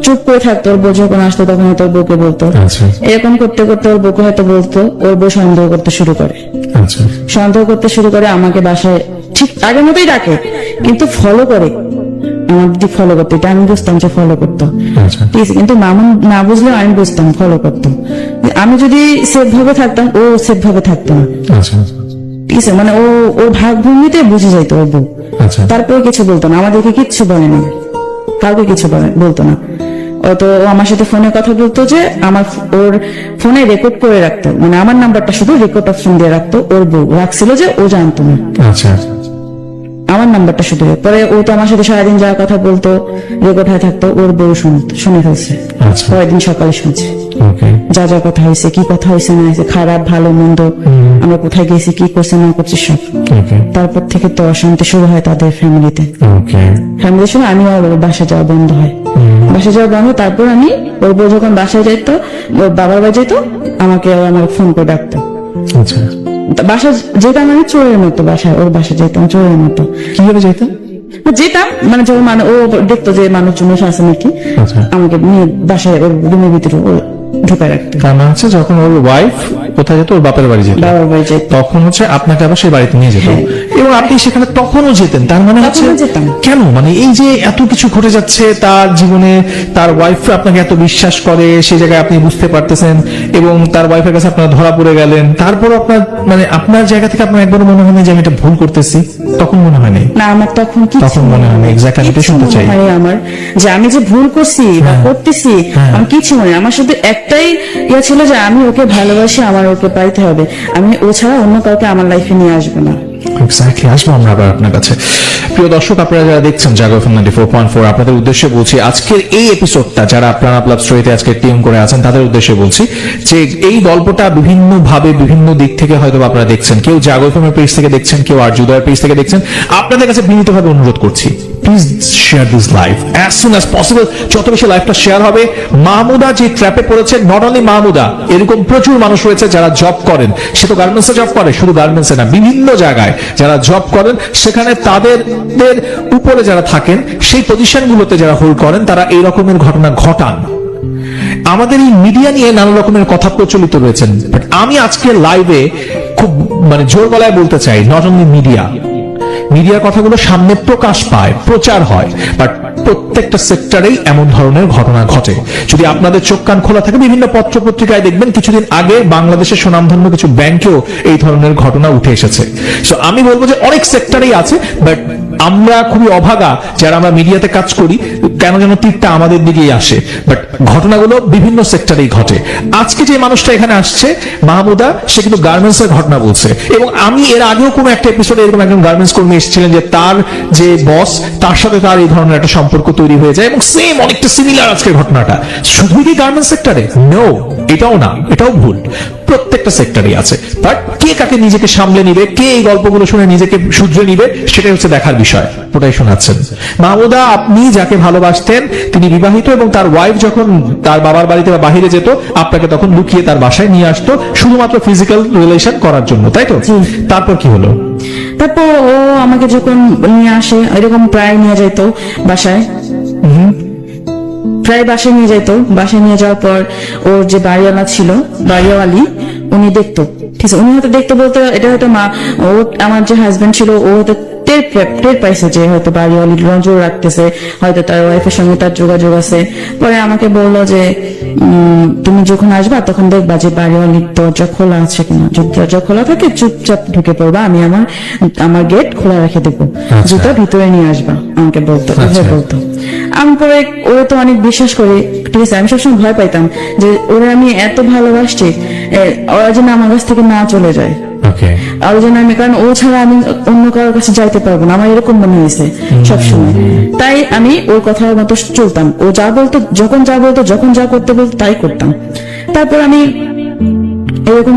চুপ করে থাকতো, ওর বউ যখন আসতো তখন হয়তো ওর বউকে বলতো। আচ্ছা, এরকম করতে করতে ওর বউকে হয়তো বলতো, ওর বউ সন্দেহ করতে শুরু করে, আচ্ছা, সন্দেহ করতে শুরু করে, আমাকে বাসায় ঠিক আগের মতোই ডাকে, কিন্তু ফলো করে, আমার দিদি ফলো করতো, এটা আমি বুঝতাম যে ফলো করতো, আচ্ছা, ঠিক আছে, কিন্তু মামুন না বুঝলেও আমি বুঝতাম ফলো করতো। আমি যদি সেফ ভাবে থাকতাম ও সেফ ভাবে থাকতো না, আচ্ছা, ঠিক আছে, মানে ওর ভাগভঙ্গিতে বুঝে যাইতো ওর বউ, আচ্ছা, তারপরে কিছু বলতো না, আমাদেরকে কিচ্ছু বলেনি, কাউকে কিছু বলতো না। তো ও আমার সাথে ফোনে কথা বলতো, যে ওর ফোনে রেকর্ড করে রাখতো, মানে আমার নাম্বারটা শুধু রেকর্ড অপশন দিয়ে রাখতো, ওর বউ রাখছিল যে ও জানতো না। আচ্ছা, আমার নাম্বারটা শুধু। পরে ও তো আমার সাথে সারাদিন যা কথা বলতো, রেকর্ড হয়ে থাকতো, ওর বউ শুনে ফেলছে। আচ্ছা। পরের দিন সকালে শুনছে ওকে, যা যা কথা হয়েছে, কি কথা হয়েছে না হয়েছে, খারাপ ভালো মন্দ, আমরা কোথায় গেছি, কি করছে না করছে সব। ওকে, তারপর থেকে তো অশান্তি শুরু হয় তাদের ফ্যামিলিতে। ওকে, ফ্যামিলির সঙ্গে আমি আর ওর বাসা যাওয়া বন্ধ হয়। বাসা যাওয়া বন্ধ, তারপর আমি ওর বউ যখন বাসায় যাইতো, ওর বাবার বাড়ি যেত, আমাকে ফোন করে ডাকতো। আচ্ছা। বাসা যেতাম আমি চোরের মতো, বাসায় ওর বাসা যেতাম চোরের মতো। কিভাবে যেতেন? যেতাম মানে যখন ও দেখতো যে মানুষজন আছে নাকি, আচ্ছা। আমাকে নিয়ে বাসায় ওর রুমের ভিতরে ও ঢুকে রাখতো। তার মানে হচ্ছে যখন ওর ওয়াইফ কোথায় যেত, ওর বাপের বাড়ি যেত, বাবার বাড়ি যেত, তখন হচ্ছে আপনাকে আবার সেই বাড়িতে নিয়ে যেত, হ্যাঁ। এবং আপনি সেখানে তখনও যেতেন। তার মানে হচ্ছে তখনও যেতাম। কেন, মানে এই যে এত কিছু ঘটে যাচ্ছে তার জীবনে, তার ওয়াইফ আপনাকে এত বিশ্বাস করে, সেই জায়গায় আপনি বুঝতে পারতেছেন, এবং তার ওয়াইফের কাছে আপনারা ধরা পড়ে গেলেন, তারপর আপনার মানে আপনার জায়গা থেকে আপনার একবারও মনে হয় না যে আমি এটা ভুল করতেছি? তখন মনে হয় নাই? না, আমার তখন কি তখন মনে হয় না, এক্স্যাক্টলি এটা শুনতে চাই। আমার যে আমি যে ভুল করছি বা করতেছি, আমি কিছু মনে, আমার শুধু একটাই ইয়ে ছিল যে আমি ওকে ভালোবাসি, আমার ওকে পাইতে হবে, আমি ও ছাড়া অন্য কাউকে আমার লাইফে নিয়ে আসবো না। এক্স্যাক্টলি, আসবো আমরা আবার আপনার কাছে। প্রিয় দর্শক, আপনারা যারা দেখছেন জাগো FM 94.4, আপনাদের উদ্দেশ্যে বলছি আজকের এই এপিসোডটা, যারা প্রাণ আপ লাভ স্টোরিতে আজকে টিউন করে আছেন তাদের উদ্দেশ্যে বলছি যে এই গল্পটা বিভিন্ন ভাবে বিভিন্ন দিক থেকে হয়তো আপনারা দেখছেন। কেউ জাগো FM এর পেজ থেকে দেখছেন, কেউ আর জুদয়ের পেজ থেকে দেখছেন। আপনাদের কাছে বিনীতভাবে অনুরোধ করছি, please share this live as soon as possible. যত বেশি লাইভটা শেয়ার হবে, মাহমুদা যে ট্র্যাপে পড়েছে, নট অনলি মাহমুদা, এরকম প্রচুর মানুষ রয়েছে যারা জব করেন। সে তো গার্মেন্টসে জব করে, শুধু গার্মেন্টসে না, বিভিন্ন জায়গায় যারা জব করেন, সেখানে তাদের উপরে যারা থাকেন, সেই পজিশনগুলোতে যারা হোল্ড করেন, তারা এই রকমের ঘটনা ঘটান। আমাদের এই মিডিয়া নিয়ে নানা রকমের কথা প্রচলিত রয়েছেন, বাট আমি আজকে লাইভে খুব মানে জোর গলায় বলতে চাই, নট অনলি মিডিয়ার কথাগুলো সামনে প্রকাশ পায়, প্রচার হয়, বাট প্রত্যেকটা সেক্টরেই এমন ধরনের ঘটনা ঘটে। যদি আপনাদের চোখ কান খোলা থাকে, বিভিন্ন পত্র পত্রিকায় দেখবেন কিছুদিন আগে বাংলাদেশের সুনামধন্য কিছু ব্যাংকেও এই ধরনের ঘটনা উঠে এসেছে। সো আমি বলবো যে অনেক সেক্টরেই আছে, বাট আমরা খুবই অভাগা যারা আমরা মিডিয়াতে কাজ করি, কেন যেন তীরটা আমাদের দিকেই আসে, বাট ঘটনাগুলো বিভিন্ন সেক্টরেই ঘটে। আজকে যে মানুষটা এখানে আসছে, মাহমুদা, সে কিন্তু গার্মেন্টস এর ঘটনা বলছে, এবং আমি এর আগেও কোনো একটা এপিসোডে এরকম একজন গার্মেন্টস কর্মী এসেছিলেন যে তার যে বস, তার সাথে তার এই ধরনের একটা সম্পর্ক তৈরি হয়ে যায়, এবং সেম অনেকটা সিমিলার আজকের ঘটনাটা। শুধু কি গার্মেন্টস সেক্টরে? নো, এটাও না, এটাও ভুল, প্রত্যেকটা সেক্টরেই আছে। বাট কে কাকে নিজেকে সামলে নিবে, কে এই গল্পগুলো শুনে নিজেকে শুধরে নিবে, সেটাই হচ্ছে দেখার বিষয়। ওটাই শোনাচ্ছেন মাহমুদা, আপনি যাকে ভালোবাসতেন তিনি বিবাহিত, এবং তার ওয়াইফ যখন তার বাবার বাড়িতে বা বাহিরে যেত, আপনাকে তখন লুকিয়ে তার বাসায় নিয়ে আসতো শুধুমাত্র ফিজিক্যাল রিলেশন করার জন্য, তাই তো? তারপর কি হলো? তারপর ও আমাকে যখন নিয়ে আসে, এরকম প্রায় নিয়ে যাইতো বাসায়, প্রায় বাসায় নিয়ে যাইতো। বাসায় নিয়ে যাওয়ার পর ওর যে বাড়িওয়ালা ছিল, বাড়িওয়ালি, উনি দেখতো, ঠিক আছে, উনি হয়তো দেখতে বলতে এটা হয়তো ও আমার যে হাজবেন্ড ছিল, ও হয়তো টের পাইছে যে হয়তো বাড়িওয়ালি নজর রাখতেছে, হয়তো তার ওয়াইফের সঙ্গে তার যোগাযোগ আছে। পরে আমাকে বললো যে তুমি যখন আসবা তখন দেখবা যে বাড়িওয়ালির দরজা খোলা আছে কিনা, যদি দরজা খোলা থাকে চুপচাপ ঢুকে পড়বা, আমি আমার গেট খোলা রেখে দেবো, জুতা ভিতরে নিয়ে আসবা, আমাকে বলতো, বলতো। আমি পরে ওরা তো অনেক বিশ্বাস করি, ঠিক আছে, আমি সবসময় ভয় পাইতাম যে ওরা আমি এত ভালোবাসছি, ওরা যেন আমার কাছ থেকে না চলে যায়, আর যেন আমি, কারণ ও ছাড়া আমি অন্য কারোর কাছে যাইতে পারবো না, আমার এরকম মনে হয়েছে সবসময়। তাই আমি ওর কথার মতো চলতাম, ও যা বলতো, যখন যা করতে বলতো তাই করতাম। তারপর আমি এরকম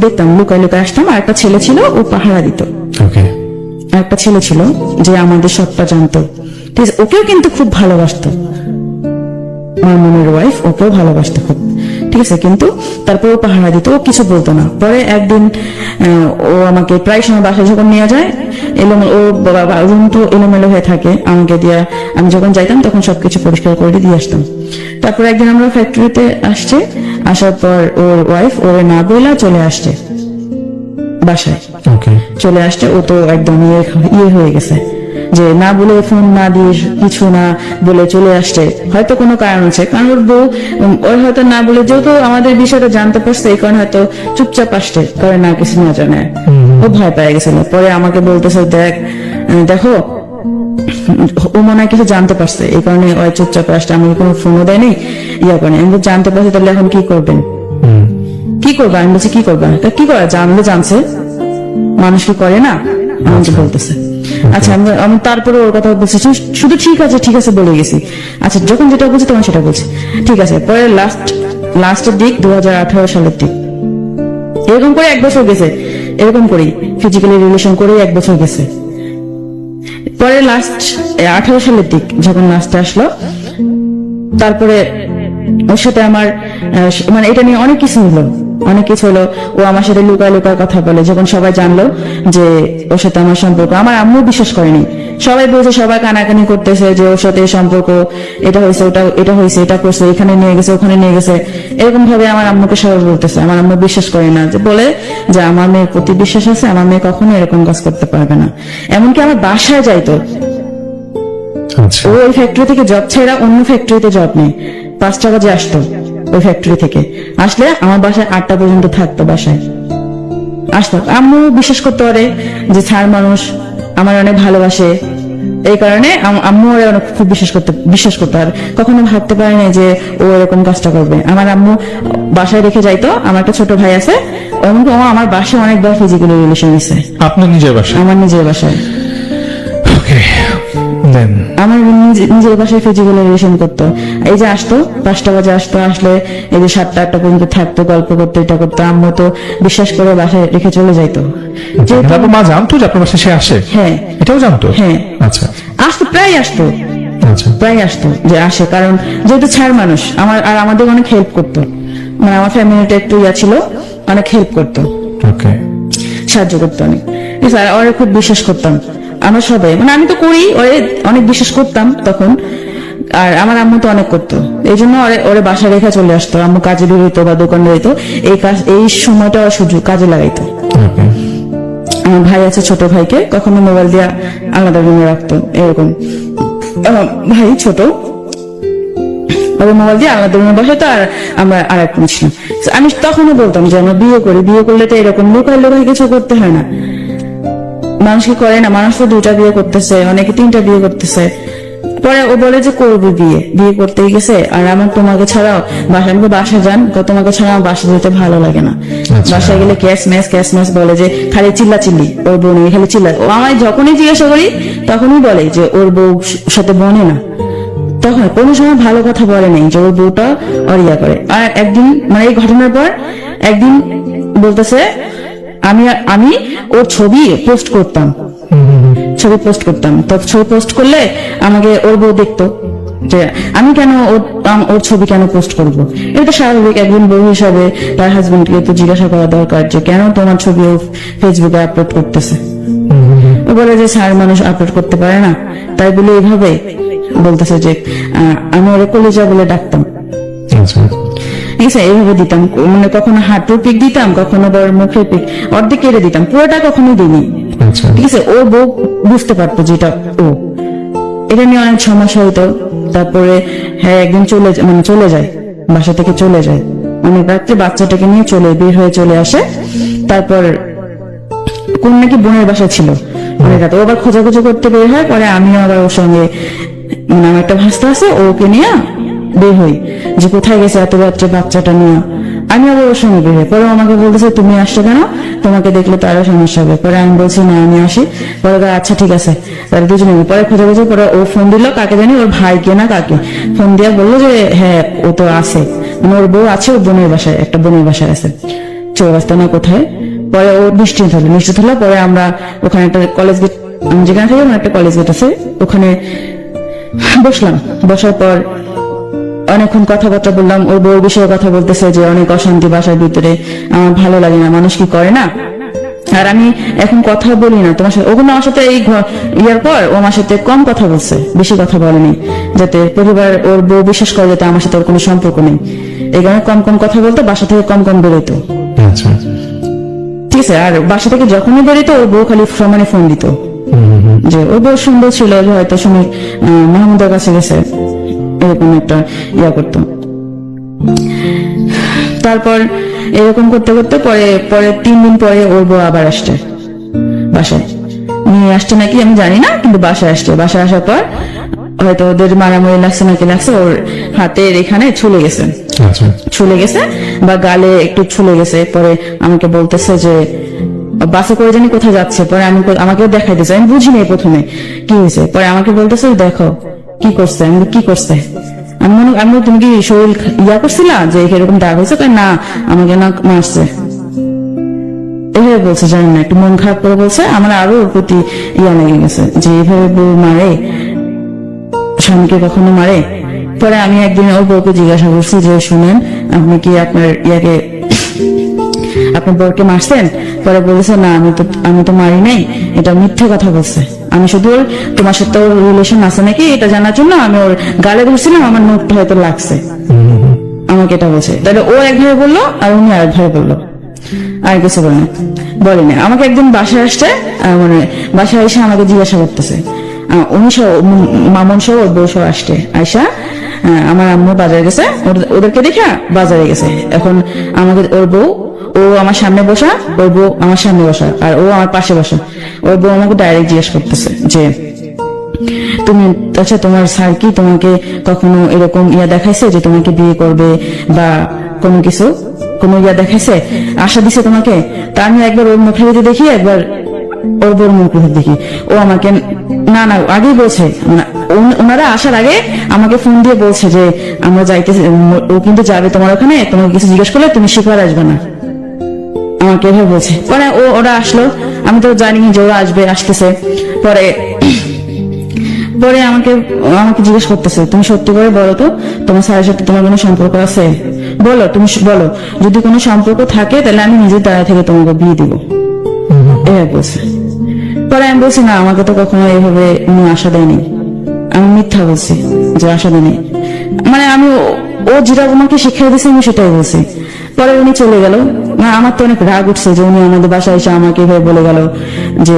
দেখতাম, লুকায় লুকায় আসতাম। আর একটা ছেলে ছিল, ও পাহারা দিত। আর একটা ছেলে ছিল যে আমাদের সবটা জানতো, ঠিক আছে, ওকেও কিন্তু খুব ভালোবাসতো, আমার মনের ওয়াইফ ওকেও ভালোবাসতো খুব, ঠিক আছে, কিন্তু তারপর ও পাহারা দিত, ও কিছু বলতো না। পরে একদিন ও আমাকে প্রায় সময় বাসায় যখন নিয়ে যায়, ও রুম তো এলোমেলো হয়ে থাকে, আমাকে দিয়া, আমি যখন যাইতাম তখন সবকিছু পরিষ্কার করে দিয়ে আসতাম। তারপর একদিন আমরা ফ্যাক্টরিতে আসছে, আসার পর ওর ওয়াইফ ওরে না বইলা চলে আসছে বাসায়, চলে আসছে। ও তো একদম ইয়ে হয়ে গেছে যে না বলে, ফোন না দিয়ে, কিছু না বলে চলে আসছে, হয়তো কোনো কারণ আছে, কারণ ওর বউ ওর হয়তো না বলে, যেহেতু আমাদের বিষয়টা জানতে পারছে, এই কারণে হয়তো চুপচাপ আসছে, করে না কিছু না জানে, ও ভয় পেয়ে গেছিল। পরে আমাকে বলতেছে, দেখো ও মনে হয় কিছু জানতে পারছে, এই কারণে ওই চুপচাপ আসছে, আমাকে কোনো ফোনও দেয়নি, ইয়া করে। আমি জানতে পারছি, তাহলে এখন কি করবেন, কি করবা? আমি বলছি কি করবা, কি করা, জানলে জানছে, মানুষ কি করে না, আমাকে বলতেছে। আচ্ছা আমি তারপরে ওর কথা বলছি, শুধু ঠিক আছে বলে গেছি। আচ্ছা যখন যেটা বলছি তখন সেটা বলছি, ঠিক আছে। পরে লাস্টের দিক 2018 সালের দিক, এরকম করে 1 বছর গেছে, এরকম করেই ফিজিক্যালি রিলেশন করে 1 বছর গেছে। পরে লাস্ট 18 সালের দিক যখন লাস্টে আসলো, তারপরে ওর সাথে আমার মানে এটা নিয়ে অনেক কিছু হলো। ও আমার সাথে লুকায় কথা বলে। যখন সবাই জানলো যে ওর সাথে আমার সম্পর্ক, আমার আম্মু বিশ্বাস করেনি। সবাই বলছে, সবাই কানাকানি করতেছে যে ওর সাথে সম্পর্ক, এটা হয়েছে এটা হয়েছে, এটা করছে, এখানে নিয়ে গেছে ওখানে নিয়ে গেছে, এরকম ভাবে আমার আম্মুকে সবাই বলতেছে। আমার আম্মু বিশ্বাস করে না, যে বলে যে আমার মেয়ের প্রতি বিশ্বাস আছে, আমার মেয়ে কখনো এরকম কাজ করতে পারবে না। এমনকি আমার বাসায় যাইতো, আচ্ছা ও ওই ফ্যাক্টরি থেকে জব ছেড়ে অন্য ফ্যাক্টরিতে জব নেই, 5টা বাজে আসতো ওই ফ্যাক্টরি থেকে, আসলে আমার বাসায় 8টা পর্যন্ত থাকতো, বাসায় আসতো। আম্মু বিশ্বাস করতে পারে যে ছাড় মানুষ আমার অনেক ভালোবাসে, এই কারণে আম্মু ওরে অনেক খুব বিশ্বাস করতে আর কখনো ভাবতে পারে না যে ও এরকম কাজটা করবে। আমার আম্মু বাসায় রেখে যাইতো, আমার একটা ছোট ভাই আছে, এমনকি ও আমার বাসায় অনেকবার ফিজিক্যাল রিলেশন হয়েছে। আপনার নিজের বাসায়? আমার নিজের বাসায়। ওকে, দেন আমার নিজের বাসায় ফিজিক্যাল রিলেশন করতো। এই যে আসতো 5টা বাজে আসলে এই যে 7টা 8টা পর্যন্ত থাকতো, গল্প করতো, এটা করতো। আম্মু তো বিশ্বাস করে বাসায় রেখে চলে যাইতো। যেহেতু আপনার মা জানতো যে আপনার বাসায় সে আসে? হ্যাঁ, এটাও জানতো? হ্যাঁ আচ্ছা প্রায় আসতো আচ্ছা যে আসে, কারণ যেহেতু ছাড় মানুষ আর আমাদের অনেক হেল্প করতো। মানে আমার ফ্যামিলিটা একটু ছিল, অনেক হেল্প করতো, ওকে, সাহায্য করতো অনেক। আর ওরে খুব বিশ্বাস করতাম আমরা সবাই, মানে আমি তো করি, ওরে অনেক বিশ্বাস করতাম তখন। আর আমার আম্মু তো অনেক করতো, এই জন্য ওরে বাসা রেখা চলে আসতো। আম্মু কাজে বেরোইতো বা দোকানে বেরোইতো, এই সময়টা ওর সুযোগ কাজে লাগাইতো। ওকে, আমার ভাই আছে, ছোট ভাইকে কখনো মোবাইল দিয়ে আলাদা রুমে রাখতো, এরকম। ভাই ছোট, ওদের মোবাইল দিয়ে আলাদা রুমে বসাতো, আর আমরা আর এক রুমে ছিলাম। আমি তখনও বলতাম যে আমরা বিয়ে করলে তো এরকম লোকাল কিছু করতে হয় না, মানুষ কি করে না, মানুষ তো 2টা বিয়ে করতেছে, অনেকে 3টা বিয়ে করতেছে। পরে ও বলে যে করবে বিয়ে করতেই গেছে, আর আমার তোমাকে ছাড়াও বাসা যান, তোমাকে ছাড়া আমার বাসা যেতে ভালো লাগে না। বাসায় গেলে ক্যাশ ম্যাচ বলে, যে খালি চিল্লি, ওর বউ নেই, খালি চিল্লা। ও আমায় যখনই জিজ্ঞাসা করি তখনই বলে যে ওর বউ সাথে বনে না, তখন কোনো সময় ভালো কথা বলে নেই যে ওর বউটা অরিয়া করে। আর একদিন মানে এই ঘটনার পর একদিন বলতেছে, আমি ওর ছবি পোস্ট করতাম, তো ছবি পোস্ট করলে আমাকে ওর বউ দেখতো যে আমি কেন ওর ছবি কেন পোস্ট করবো। এটা স্বাভাবিক, একজন বউ হিসাবে তার হাজবেন্ডকে তো জিজ্ঞাসা করা দরকার যে কেন তোমার ছবি ও ফেসবুকে আপলোড করতেছে। ও বলে যে স্যার মানুষ আপলোড করতে পারে না, তাই বলে এইভাবে বলতেছে যে আমি ওরে কলিজা বলে ডাকতাম। ঠিক আছে, এইভাবে দিতাম, মানে কখনো হাঁটুর পিক দিতাম, কখনো বড় মুখের পিক, অর্ধেক কেটে দিতাম, পুরোটা কখনোই দিইনি। ঠিক আছে, ওর বউ বুঝতে পারতো যেটা ও, এটা নিয়ে অনেক সমস্যা হইতো। তারপরে হ্যাঁ একদিন চলে যায়, বাসা থেকে চলে যায় অনেক রাত্রে, বাচ্চাটাকে নিয়ে বের হয়ে চলে আসে। তারপর কোন নাকি বোনের বাসা ছিল অনেক রাতে, ও আবার খোঁজাখুঁজি করতে বের হয়। পরে আমিও আবার ওর সঙ্গে, মানে আমার একটা ভাস্তা আছে, ওকে নিয়ে বের হই যে কোথায় গেছে এত রাত্রে বাচ্চাটা নিয়ে। আমি আবার ওর সঙ্গে বের হই। পরে আমাকে বলতেছে তুমি আসছো কেন, তোমাকে দেখলে তো আরো সমস্যা হবে। পরে আমি বলছি না আমি আসি। পরে আচ্ছা ঠিক আছে, তাহলে দুজনে। পরে খোঁজাখুঁজি, পরে ও ফোন দিল, কাকে জানি, ওর ভাইকে না কাকে ফোন দিয়ে বললো যে হ্যাঁ ও তো আছে, মানে ওর বউ আছে, ওর বোনের বাসায়, একটা বোনের বাসায় আছে, চৌরাস্তা না কোথায়। পরে ও নিশ্চিত হলো। পরে আমরা ওখানে একটা কলেজ গেট, আমি যেখানে থাকি ওখানে একটা কলেজ গেট আছে, ওখানে বসলাম। বসার পর অনেকক্ষণ কথাবার্তা বললাম। ওর বউর বিষয়ে কথা বলতেছে যে অনেক অশান্তি বাসার ভিতরে, আমার ভালো লাগে না, মানুষ কি করে না। আর আমি এখন কথা বলি না তোমার সাথে। ওখানে আমার সাথে এই ইয়ার পর ও আমার সাথে কম কথা বলছে, বেশি কথা বলেনি, যাতে পরিবার ওর বউ বিশ্বাস করে যাতে আমার সাথে ওর কোনো সম্পর্ক নেই। এই কারণে কম কথা বলতো, বাসা থেকে কম বেরোতো। ঠিক আছে, আর বাসা থেকে যখনই বেরোতো ওর বউ খালি সমানে ফোন দিত যে ওর বউ সুন্দর ছিল, যে হয়তো শুনে মাহমুদের কাছে গেছে, এরকম একটা ইয়া করতো। তারপর এরকম করতে পরে 3 দিন পরে ওর বউ আবার আসছে বাসায়, নিয়ে আসছে নাকি আমি জানি না, কিন্তু বাসায় আসছে। বাসায় আসার পর হয়তো ওদের মারামারি লাগছে, ওর হাতের এখানে ছুলে গেছে বা গালে একটু ছুলে গেছে। পরে আমাকে বলতেছে যে বাসে করে জানি কোথায় যাচ্ছে, পরে আমাকে দেখাইতেছে, আমি বুঝিনি প্রথমে কি হয়েছে, পরে আমাকে বলতেছে দেখো কি করছে। আমি বলি, কি করছে? আমি বলি, তুমি কি শরীর ইয়া করছিলা যে এরকম দাগ হয়েছে? না, আমাকে না মারছে। এভাবে বলছে, জানি না, একটু মন খারাপ করে বলছে। আমার আরো ওর প্রতি ইয়া লেগে গেছে যে এইভাবে বউ মারে, স্বামীকে কখনো মারে। পরে আমি একদিন ওর বউকে জিজ্ঞাসা করছি যে শুনেন, আপনি কি আপনার আপনার বউকে মারছেন? পরে বলেছে না, আমি তো মারি নাই, এটা মিথ্যে কথা বলছে। আমি শুধু ওর তোমার সাথে ওর রিলেশন আছে নাকি এটা জানার জন্য আমি ওর গালে ধরছিলাম, আমার নোটটা হয়তো লাগছে, আমাকে এটা বলছে। তাহলে ও একভাবে বললো আর উনি আরেকভাবে বললো, আর কিছু বলেনি। আমাকে একদিন বাসায় আসছে, মানে বাসায় এসে আমাকে জিজ্ঞাসা করতেছে, উনি সহ মামুন সহ ওর বউ সহ আসছে, আয়সা আমার আম্মু বাজারে গেছে, ওদেরকে দেখা বাজারে গেছে। এখন আমাকে ওর বউ, ও আমার সামনে বসা, ওর বউ আমার সামনে বসা, আর ও আমার পাশে বসা। ওর বউ আমাকে ডাইরেক্ট জিজ্ঞেস করতেছে যে তুমি, আচ্ছা তোমার স্যার কি তোমাকে কখনো এরকম ইয়া দেখাইছে যে তোমাকে বিয়ে করবে বা কোনো কিছু, কোনো ইয়া দেখাইছে, আশা দিছে তোমাকে? তা আমি একবার ওর মুখের ভিতরে দেখি, একবার ওর বউর মুখের ভিতরে দেখি। ও আমাকে না আগেই বলছে, মানে ওনারা আসার আগে আমাকে ফোন দিয়ে বলছে যে আমরা যাইতেছি, ও কিন্তু যাবে তোমার ওখানে, তোমাকে কিছু জিজ্ঞেস করলে তুমি স্বীকার আসবে না, আমাকে এভাবে বলছে। পরে ওরা আসলো, আমি তো জানি যে ওরা আসতেছে। পরে আমাকে জিজ্ঞেস করতেছে, তুমি সত্যি করে বলো তো তোমার স্যারের সাথে তোমার কোনো সম্পর্ক আছে? বলো, তুমি বলো, যদি কোনো সম্পর্ক থাকে তাহলে আমি নিজের দ্বারা থেকে তোমাকে বিয়ে দিব, এভাবে বলছে। পরে আমি বলছি না, আমাকে তো কখনো এইভাবে উনি আশা দেয়নি। আমি মিথ্যা বলছি যে আশা দেয়নি, মানে আমি ও যেটা আমাকে শিখিয়ে দিয়েছে আমি সেটাই বলছি। পরে উনি চলে গেল। আমার তো অনেক রাগ উঠছে যে উনি আমাদের বাসায় এসে আমাকে এভাবে বলে গেল, যে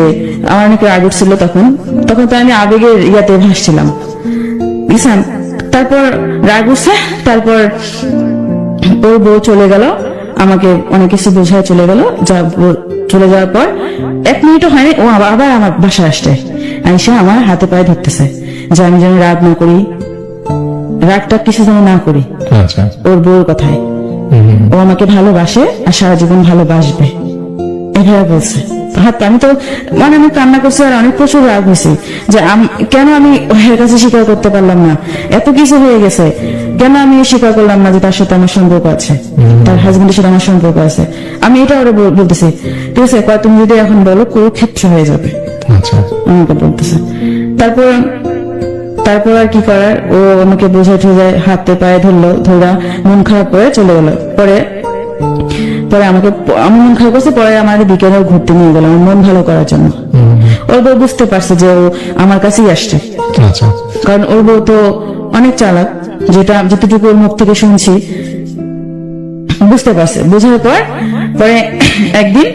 আমার অনেক রাগ উঠছিল তখন তো আমি আবেগের ইয়াতে ভাসছিলাম, বুঝছেন। তারপর রাগ উঠছে, তারপর ওর বউ চলে গেল, আমাকে অনেক কিছু বোঝায় চলে গেল। চলে যাওয়ার পর 1 মিনিটও হয়নি, ও আবার আমার বাসায় আসছে, আইসা আমার হাতে পায়ে ধরতেছে যে আমি যেন রাগ না করি, রাগটা কিছু যেন না করি ওর বউর কথায়। ও আমাকে ভালোবাসে আর সারা জীবন ভালোবাসবে, এভাবে বলছে। আমি তো মানে আমি কান্না করছি আর অনেক প্রচুর রাগ হয়েছি যে কেন আমি ওর কাছে স্বীকার করতে পারলাম না, এত কিছু হয়ে গেছে, কেন আমি স্বীকার করলাম না যে তার সাথে আমার সম্পর্ক আছে, তার হাজবেন্ডের সাথে আমার সম্পর্ক আছে। আমি এটা ওরা বলতেছি, ঠিক আছে তুমি যদি এখন বলো কুরুক্ষেত্র হয়ে যাবে, আমাকে বলতেছে। তারপর আর কি করার, ও আমাকে বোঝাই ঠোঝায় হাতে পায়ে ধরলো, ধরা মন খারাপ করে চলে গেল। পরে আমি মন খারাপ করছি, পরে আমাকে বিকেলে ঘুরতে নিয়ে গেল আমার মন ভালো করার জন্য। ওর বউ বুঝতে পারছে যে ও আমার কাছেই আসছে, কারণ ওর বউ তো অনেক চালাক, যতটুকু ওর মুখ থেকে শুনছি বুঝতে পারছে। বোঝার পরে একদিন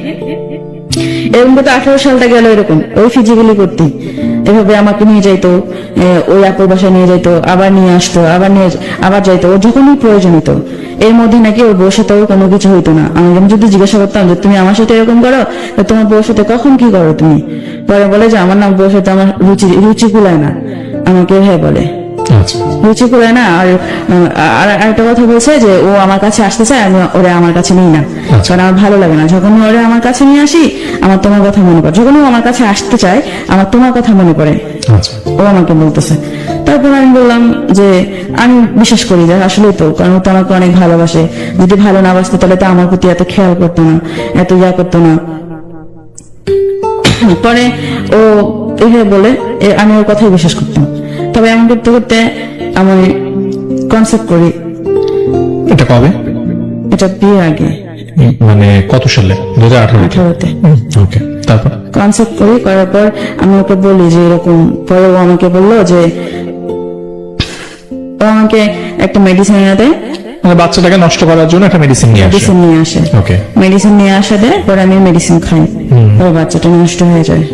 এরকম করতে 18 সালটা গেল, এরকম ওই ফিজিক্যালি করতে এভাবে আমাকে নিয়ে যাইতো, ওই আপুর বাসায় নিয়ে যাইতো, আবার নিয়ে আসতো, আবার যাইতো, ওর যখনই প্রয়োজন হতো। এর মধ্যে নাকি ওর বউর সাথে কোনো কিছু হইতো না। আমি যদি জিজ্ঞাসা করতাম যে তুমি আমার সাথে এরকম করো, তোমার বউর সাথে কখন কি করো তুমি? পরে বলে যে আমার বউর সাথে আমার রুচি কুলায় না, আমাকে হ্যাঁ বলে রুচি কুলায় না। আর একটা কথা বলছে যে ও আমার কাছে আসতে চায়, আমি ওরা আমার কাছে নিই না, কারণ আমার ভালো লাগে না। যখন ওরা আমার কাছে নিয়ে আসি আমার তোমার কথা মনে পড়ে, যখন ও আমার কাছে আসতে চায় আমার তোমার কথা মনে পড়ে, ও আমাকে বলতেছে। তারপর আমি বললাম যে আমি বিশ্বাস করি যে আসলেই তো, কারণ ও তো আমাকে অনেক ভালোবাসে, যদি ভালো না বাসতো তাহলে তো আমার প্রতি এত খেয়াল করতো না, এত ইয়া করতো না। পরে ও এভাবে বলে আমি ওর কথাই বিশ্বাস করতাম। তবে এমন করতে করতে আমি কনসেপ্ট করি। এটা কবে? এটা বিয়ের আগে, মানে কত সালে? 2018-তে। ওকে, তারপর কনসেপ্ট করার পর আমি ওকে বলি যে এরকম। পরে ও আমাকে বললো যে ও আমাকে একটা মেডিসিন এনে দেয়, বাচ্চাটাকে নষ্ট করার জন্য একটা মেডিসিন নিয়ে আসে। ওকে, মেডিসিন নিয়ে আসা দেয়, পরে আমি মেডিসিন খাই, পরে বাচ্চাটা নষ্ট হয়ে যায়।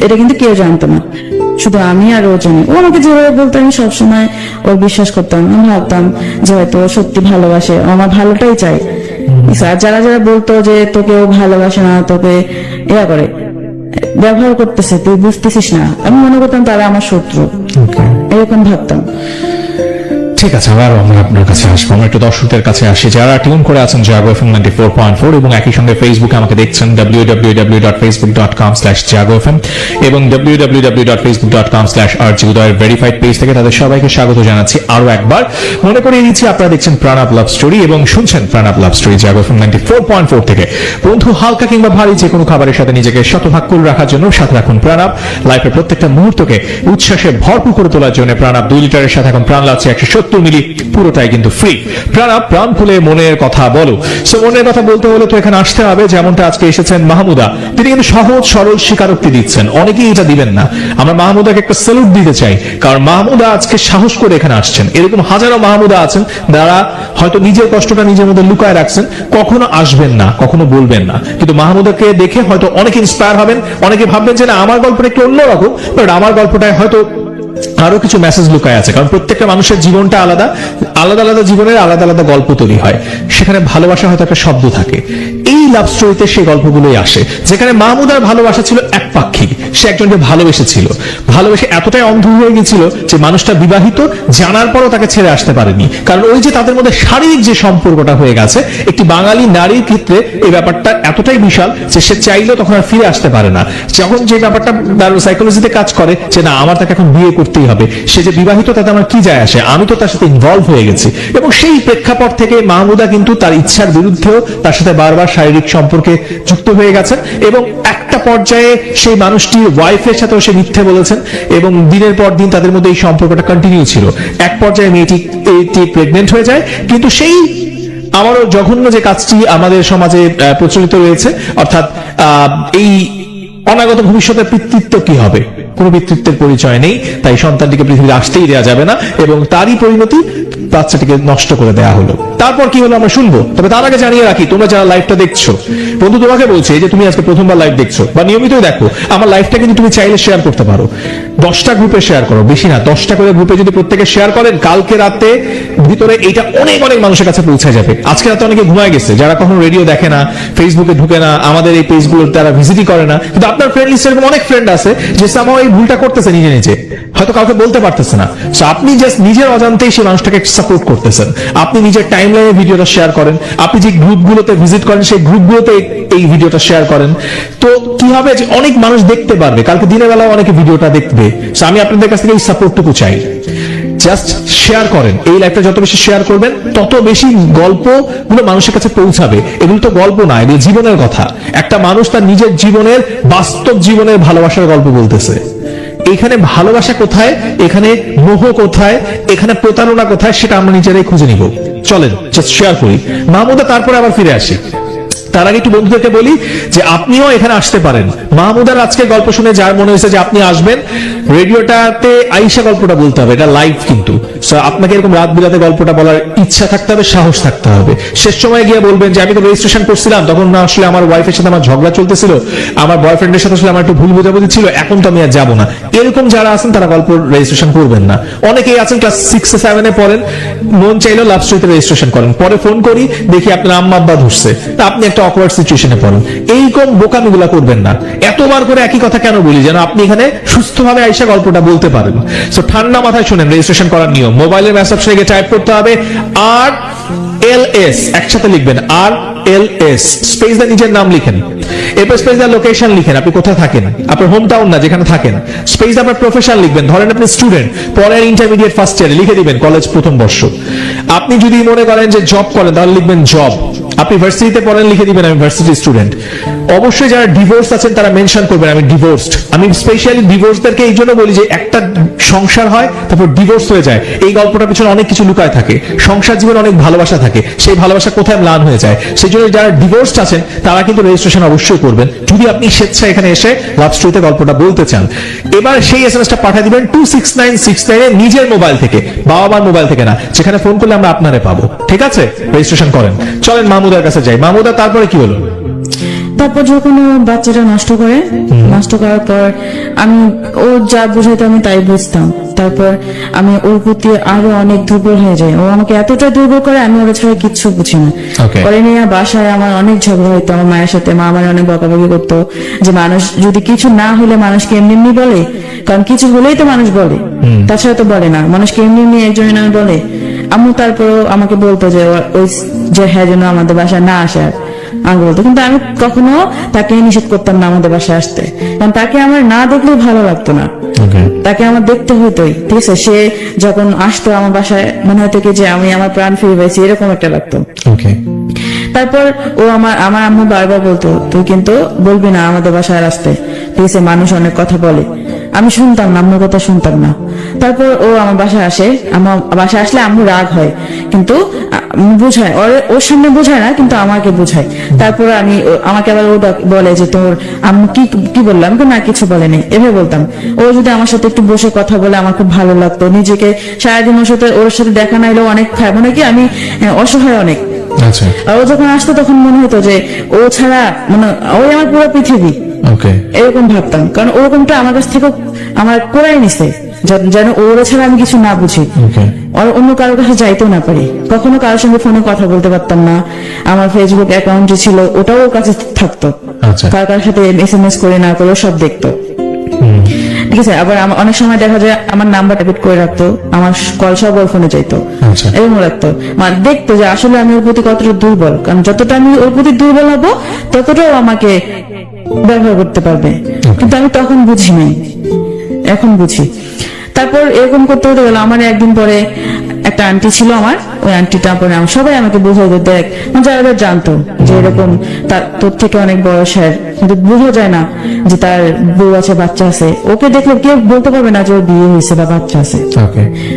এটা কিন্তু কেউ জানতো না, শুধু আমি আর ও জানি। ও আমাকে যেভাবে বলতো আমি সবসময় ওর বিশ্বাস করতাম। আমি ভাবতাম যে হয়তো ও সত্যি ভালোবাসে, আমার ভালোটাই চাই। যারা বলতো যে তোকে ও ভালোবাসে না, তোকে ইয়া করে ব্যবহার করতেছে, তুই বুঝতেছিস না, আমি মনে করতাম তারা আমার শত্রু, এরকম ভাবতাম। ঠিক আছে, আবার আমরা আপনার কাছে আসবো। আমরা একটু দর্শকদের কাছে আসি যারা টিউন করে আছেন জাগো এফএম 94.4 এবং একই সঙ্গে ফেসবুকে আমাকে দেখছেন www.facebook.com/jago.fm এবং www.facebook.com/rjudoy ভেরিফাইড পেজ থেকে। তাদের সবাইকে স্বাগত জানাচ্ছি আরো একবার। মনে করিয়ে দিচ্ছি আপনারা দেখছেন প্রাণাপ লাভ স্টোরি এবং শুনছেন প্রাণাপ লাভ স্টোরি জাগো এফএম 94.4 থেকে। বন্ধু, হালকা কিংবা ভারী যে কোনো খাবারের সাথে নিজেকে শতভাগ রাখার জন্য সাথে রাখুন প্রাণাপ। লাইফের প্রত্যেকটা মুহূর্তকে উচ্ছ্বাসে ভরপুর করে তোলার জন্য প্রাণাপ 2 লিটারের সাথে এখন প্রাণ লাগছে 170 মিলি, পুরোটাই কিন্তু ফ্রি। প্রাণাপ, প্রাণ খুলে মনের কথা বলো। সো মনের কথা বলতে হলে তো এখানে আসতে হবে। যেমনটা আজকে এসেছেন মাহমুদা, তিনি কিন্তু সহজ সরল স্বীকারোক্তি দিচ্ছেন, অনেকেই এটা দিবেন না। আমরা মাহমুদাকে একটা স্যালুট দিতে চাই, কারণ মাহমুদা আজকে সাহস করে এখানে আসছেন। এরকম হাজারো মাহমুদা আছেন যারা হয়তো নিজের কষ্টটা নিজের মধ্যে লুকায় রাখছেন, কখনো আসবেন না, কখনো বলবেন না, কিন্তু মাহমুদাকে দেখে হয়তো অনেকে ইন্সপায়ার হবেন। অনেকে ভাববেন যে না, আমার গল্পটা একটু অন্যরকম, বাট আমার গল্পটায় হয়তো আরো কিছু মেসেজ লুকায় আছে। কারণ প্রত্যেকটা মানুষের জীবনটা আলাদা, আলাদা আলাদা জীবনের আলাদা আলাদা গল্প তৈরি হয়। সেখানে ভালোবাসা হয়তো একটা শব্দ থাকে। এই লাভ স্টোরিতে সেই গল্পগুলোই আসে, যেখানে মাহমুদার ভালোবাসা ছিল একপাক্ষিক। সে একজনকে ভালোবেসেছিল, ভালোবেসে এতটাই অন্ধ হয়ে গেছিল যে মানুষটা বিবাহিত জানার পরও তাকে ছেড়ে আসতে পারেনি। কারণ ওই যে তাদের মধ্যে শারীরিক যে সম্পর্কটা হয়ে গেছে, একটি বাঙালি নারীর ক্ষেত্রে এই ব্যাপারটা এতটাই বিশাল যে সে চাইলেও তখন আর ফিরে আসতে পারে না। যখন যে ব্যাপারটা তার সাইকোলজিতে কাজ করে যে না, আমার তাকে এখন বিয়ে করতেই হবে, সে যে বিবাহিত তাতে আমার কি যায় আসে, আমি তো তার সাথে ইনভলভ হয়ে গেছি। এবং সেই প্রেক্ষাপট থেকে মাহমুদা কিন্তু তার ইচ্ছার বিরুদ্ধেও তার সাথে বারবার শারীরিক সম্পর্কে যুক্ত হয়ে গেছেন এবং একটা পর্যায়ে সেই মানুষটির ওয়াইফের সাথেও সে মিথ্যে বলেছেন এবং দিনের পর দিন তাদের মধ্যে এই সম্পর্কটা কন্টিনিউ ছিল। এক পর্যায়ে মেয়েটি প্রেগনেন্ট হয়ে যায়, কিন্তু সেই আমারও জঘন্য যে কাজটি আমাদের সমাজে প্রচলিত রয়েছে, অর্থাৎ এই অনাগত ভবিষ্যতে পিতৃত্ব কি হবে, কোনো পিতৃত্বের পরিচয় নেই, তাই সন্তানটিকে পৃথিবীতে আসতেই দেওয়া যাবে না এবং তারই পরিণতি বাচ্চাটিকে নষ্ট করে দেওয়া হলো। তারপর কি হলো আমরা শুনবো, তবে তার আগে জানিয়ে রাখি, তোমরা যারা লাইভটা দেখছো, বন্ধু তোমাকে বলছে যে তুমি আজকে প্রথমবার লাইভ দেখছো বা নিয়মিতই দেখো, আমার লাইভটা কিন্তু তুমি চাইলে শেয়ার করতে পারো। 10টা গ্রুপে শেয়ার করো, বেশি না, 10টা করে গ্রুপে যদি প্রত্যেকে শেয়ার করেন, কালকে রাতে ভিতরে এটা অনেক অনেক মানুষের কাছে পৌঁছে যাবে। আজকে রাতে অনেকে ঘুমায় গেছে, যারা কখনো রেডিও দেখে না, ফেসবুকে ঢুকে না, আমাদের এই পেজগুলো তারা ভিজিটই করে না, কিন্তু আপনার ফ্রেন্ড লিস্টে এরকম অনেক ফ্রেন্ড আছে যে সামাও এই ভুলটা করতেছে নিজে নিজে, হয়তো কাউকে বলতে পারতেছে না। সো আপনি জাস্ট নিজের অজান্তেই সেই মানুষটাকে সাপোর্ট করতেছেন। আপনি নিজের টাইমলাইনে ভিডিওটা শেয়ার করেন, আপনি যে গ্রুপগুলোতে ভিজিট করেন সেই গ্রুপগুলোতে এই ভিডিওটা শেয়ার করেন, তো কি হবে যে অনেক মানুষ দেখতে পারবে, কালকে দিনের বেলাও অনেকে ভিডিওটা দেখবে। সো আমি আপনাদের কাছ থেকে এই সাপোর্টটুকু চাই, জাস্ট শেয়ার করেন। এই লাইভটা যত বেশি শেয়ার করবেন তত বেশি গল্পগুলো মানুষের কাছে পৌঁছাবে। এগুলো তো গল্প না, এগুলো জীবনের কথা। একটা মানুষ তার নিজের জীবনের, বাস্তব জীবনের ভালোবাসার গল্প বলতেছে। এখানে ভালোবাসা কোথায়, এখানে মোহ কোথায়, এখানে প্রতারণা কোথায়, সেটা আমরা নিজেরাই খুঁজে নিব। চলেন জাস্ট শেয়ার করি। মাহমুদা তারপরে আবার ফিরে আসি। তার আগে একটু বন্ধুদেরকে বলি যে আপনিও এখানে আসতে পারেন। মাহমুদার আজকে গল্প শুনে যার মনে হয়েছে যে আপনি আসবেন, রেডিওটাতে আইসা গল্পটা বলতে হবে, এটা লাইভ কিন্তু। আপনাকে এরকম রাত বিরাতে গল্পটা বলার ইচ্ছা থাকতে হবে, সাহস থাকতে হবে। শেষ সময় গিয়ে বলবেন যে আমি তো রেজিস্ট্রেশন করছিলাম, তখন না আসলে আমার ওয়াইফের সাথে আমার ঝগড়া চলতেছিল, আমার বয়ফ্রেন্ডের সাথে আসলে আমার একটু ভুল বোঝাবুঝি ছিল, এখন তো আমি আর যাবো না। এরকম যারা আছেন তারা গল্প রেজিস্ট্রেশন করবেন না। অনেকেই আছেন ক্লাস 6-7 পড়েন, মন চাইলেও লাভ স্টোরিতে রেজিস্ট্রেশন করেন, পরে ফোন করি দেখি আপনার আম্মা আব্বা ধরছে, তা আপনি একটা অকওয়ার্ড সিচুয়েশনে পড়েন। এইরকম বোকামিগুলা করবেন না। এতবার করে একই কথা কেন বলি, যেন আপনি এখানে সুস্থভাবে আইসা গল্পটা বলতে পারেন। সো ঠান্ডা মাথায় শুনেন রেজিস্ট্রেশন করার নিয়ম। মোবাইলের মেসেজ থেকে টাইপ করতে হবে RLS, একসাথে লিখবেন RLS, স্পেস দা নিজের নাম লিখেন, এরপর স্পেস দা লোকেশন লিখেন, আপনি কোথায় থাকেন, আপনার হোম টাউন না যেখানে থাকেন, স্পেস দা আপনার প্রফেশন লিখবেন, ধরেন আপনি স্টুডেন্ট, পরে ইন্টারমিডিয়েট ফার্স্ট ইয়ারে লিখে দিবেন কলেজ প্রথম বর্ষ। আপনি যদি মনে করেন যে জব করেন তাহলে লিখবেন জব। আপনি ভার্সিটিতে পড়েন লিখে দিবেন আমি ভার্সিটি স্টুডেন্ট। অবশ্যই যারা ডিভোর্স আছেন তারা মেনশন করবেন আমি ডিভোর্সড। আমি স্পেশালি ডিভোর্সদেরকে এই জন্য বলি যে একটা সংসার হয় তারপর ডিভোর্স হয়ে যায়, এই গল্পটার পিছনে অনেক কিছু লুকায় থাকে। সংসার জীবনে অনেক ভালোবাসা থাকে, সেই ভালোবাসা কোথায় ম্লান হয়ে যায়। সেই জন্য যারা ডিভোর্সড আছেন তারা কিন্তু রেজিস্ট্রেশন অবশ্যই করবেন, যদি আপনি স্বেচ্ছায় এখানে এসে লাভ স্টোরিতে গল্পটা বলতে চান। এবার সেই এসএমএসটা পাঠিয়ে দিবেন 26969 নিজের মোবাইল থেকে, বাবা মার মোবাইল থেকে না, যেখানে ফোন করলে আমরা আপনারে পাবো। ঠিক আছে, রেজিস্ট্রেশন করেন। চলেন মাহমুদার কাছে যাই। মাহমুদা তারপরে কি হলো? তারপর যখন ও বাচ্চাটা নষ্ট করে, নষ্ট করার পর আমি ও যা বুঝাইতো আমি তাই বুঝতাম। তারপর আমি ওর প্রতি আরো অনেক দুর্বল হয়ে যাই। ও আমাকে এতটা দুর্বল করে আমি ওরা ছাড়া কিচ্ছু বুঝি না। পরে নিয়ে বাসায় আমার অনেক ঝগড়া হইতো আমার মায়ের সাথে। মা আমার অনেক বকাবকি করতো যে মানুষ যদি কিছু না হলে মানুষকে এমনি এমনি বলে, কারণ কিছু হলেই তো মানুষ বলে, তাছাড়া তো বলে না। মানুষকে এমনি এমনি একজনের নামে বলে, আম্মু তারপরও আমাকে বলতো যে ওই যে হ্যাঁ যেন আমাদের বাসায় না আসে আর আমাকে বলতো, কিন্তু আমি কখনো তাকে নিষেধ করতাম না আমাদের বাসায় আসতে, কারণ তাকে আমার না দেখলেও ভালো লাগতো না, তাকে আমার দেখতে হইতোই। ঠিক আছে, সে যখন আসতো আমার বাসায় মনে হতো কি যে আমি আমার প্রাণ ফিরে পাইছি, এরকম একটা লাগতো। তারপর ও আমার আম্মু বারবার বলতো তুই কিন্তু বলবি না আমাদের বাসায় আসতে, ঠিক আছে, মানুষ অনেক কথা বলে। আমি শুনতাম না, আম্মুর কথা শুনতাম না। তারপর ও আমার বাসায় আসে, আমার বাসায় আসলে আম্মু রাগ হয়, কিন্তু বুঝায়, ওর সামনে বোঝায় না, কিন্তু আমাকে বোঝায়। তারপর আমাকে আবার ও বলে যে তোর আম্মু কি বললাম, না কিছু বলেনি, এভাবে বলতাম। ও যদি আমার সাথে একটু বসে কথা বলে আমার খুব ভালো লাগতো, নিজেকে সারাদিন ওর সাথে দেখা না এলেও অনেক মানে কি আমি অসহায় অনেক। আর ও যখন আসতো তখন মনে হতো যে ও ছাড়া মানে ওই আমার পুরো পৃথিবী, এরকম ভাবতাম। কারণ ওরকমটা আমার কাছ থেকে আমার করাই নিছে, যেন ওরা ছাড়া আমি কিছু না বুঝি, আর অন্য কারোর কাছে যাইতেও না পারি। কখনো কারোর সঙ্গে ফোনে কথা বলতে পারতাম না। আমার ফেসবুক অ্যাকাউন্ট যে ছিল ওটাও ওর কাছে থাকতো, কার সাথে SMS করে না করে সব দেখতো। ঠিক আছে, আবার অনেক সময় দেখা যায় আমার নাম্বার ট্যাপেট করে রাখতো, আমার কল সব ওর ফোনে যাইতো, এরকম রাখতো। মানে দেখতো যে আসলে আমি ওর প্রতি কতটা দুর্বল, কারণ যতটা আমি ওর প্রতি দুর্বল হবো ততটাও আমাকে ব্যবহার করতে পারবে, কিন্তু আমি তখন বুঝি নাই, এখন বুঝি। তারপর এরকম করতে হতে গেল। আমার একদিন পরে একটা আন্টি ছিল আমার, ওই আন্টিটা পরে সবাই আমাকে বোঝাইতো, দেখ যারা জানতো যে এরকম তোর থেকে অনেক বয়সের, কিন্তু বোঝা যায় না যে তার বউ আছে, বাচ্চা আছে, ওকে দেখলে কেউ বলতে পারবে না যে ওর বিয়ে হয়েছে বা বাচ্চা আছে,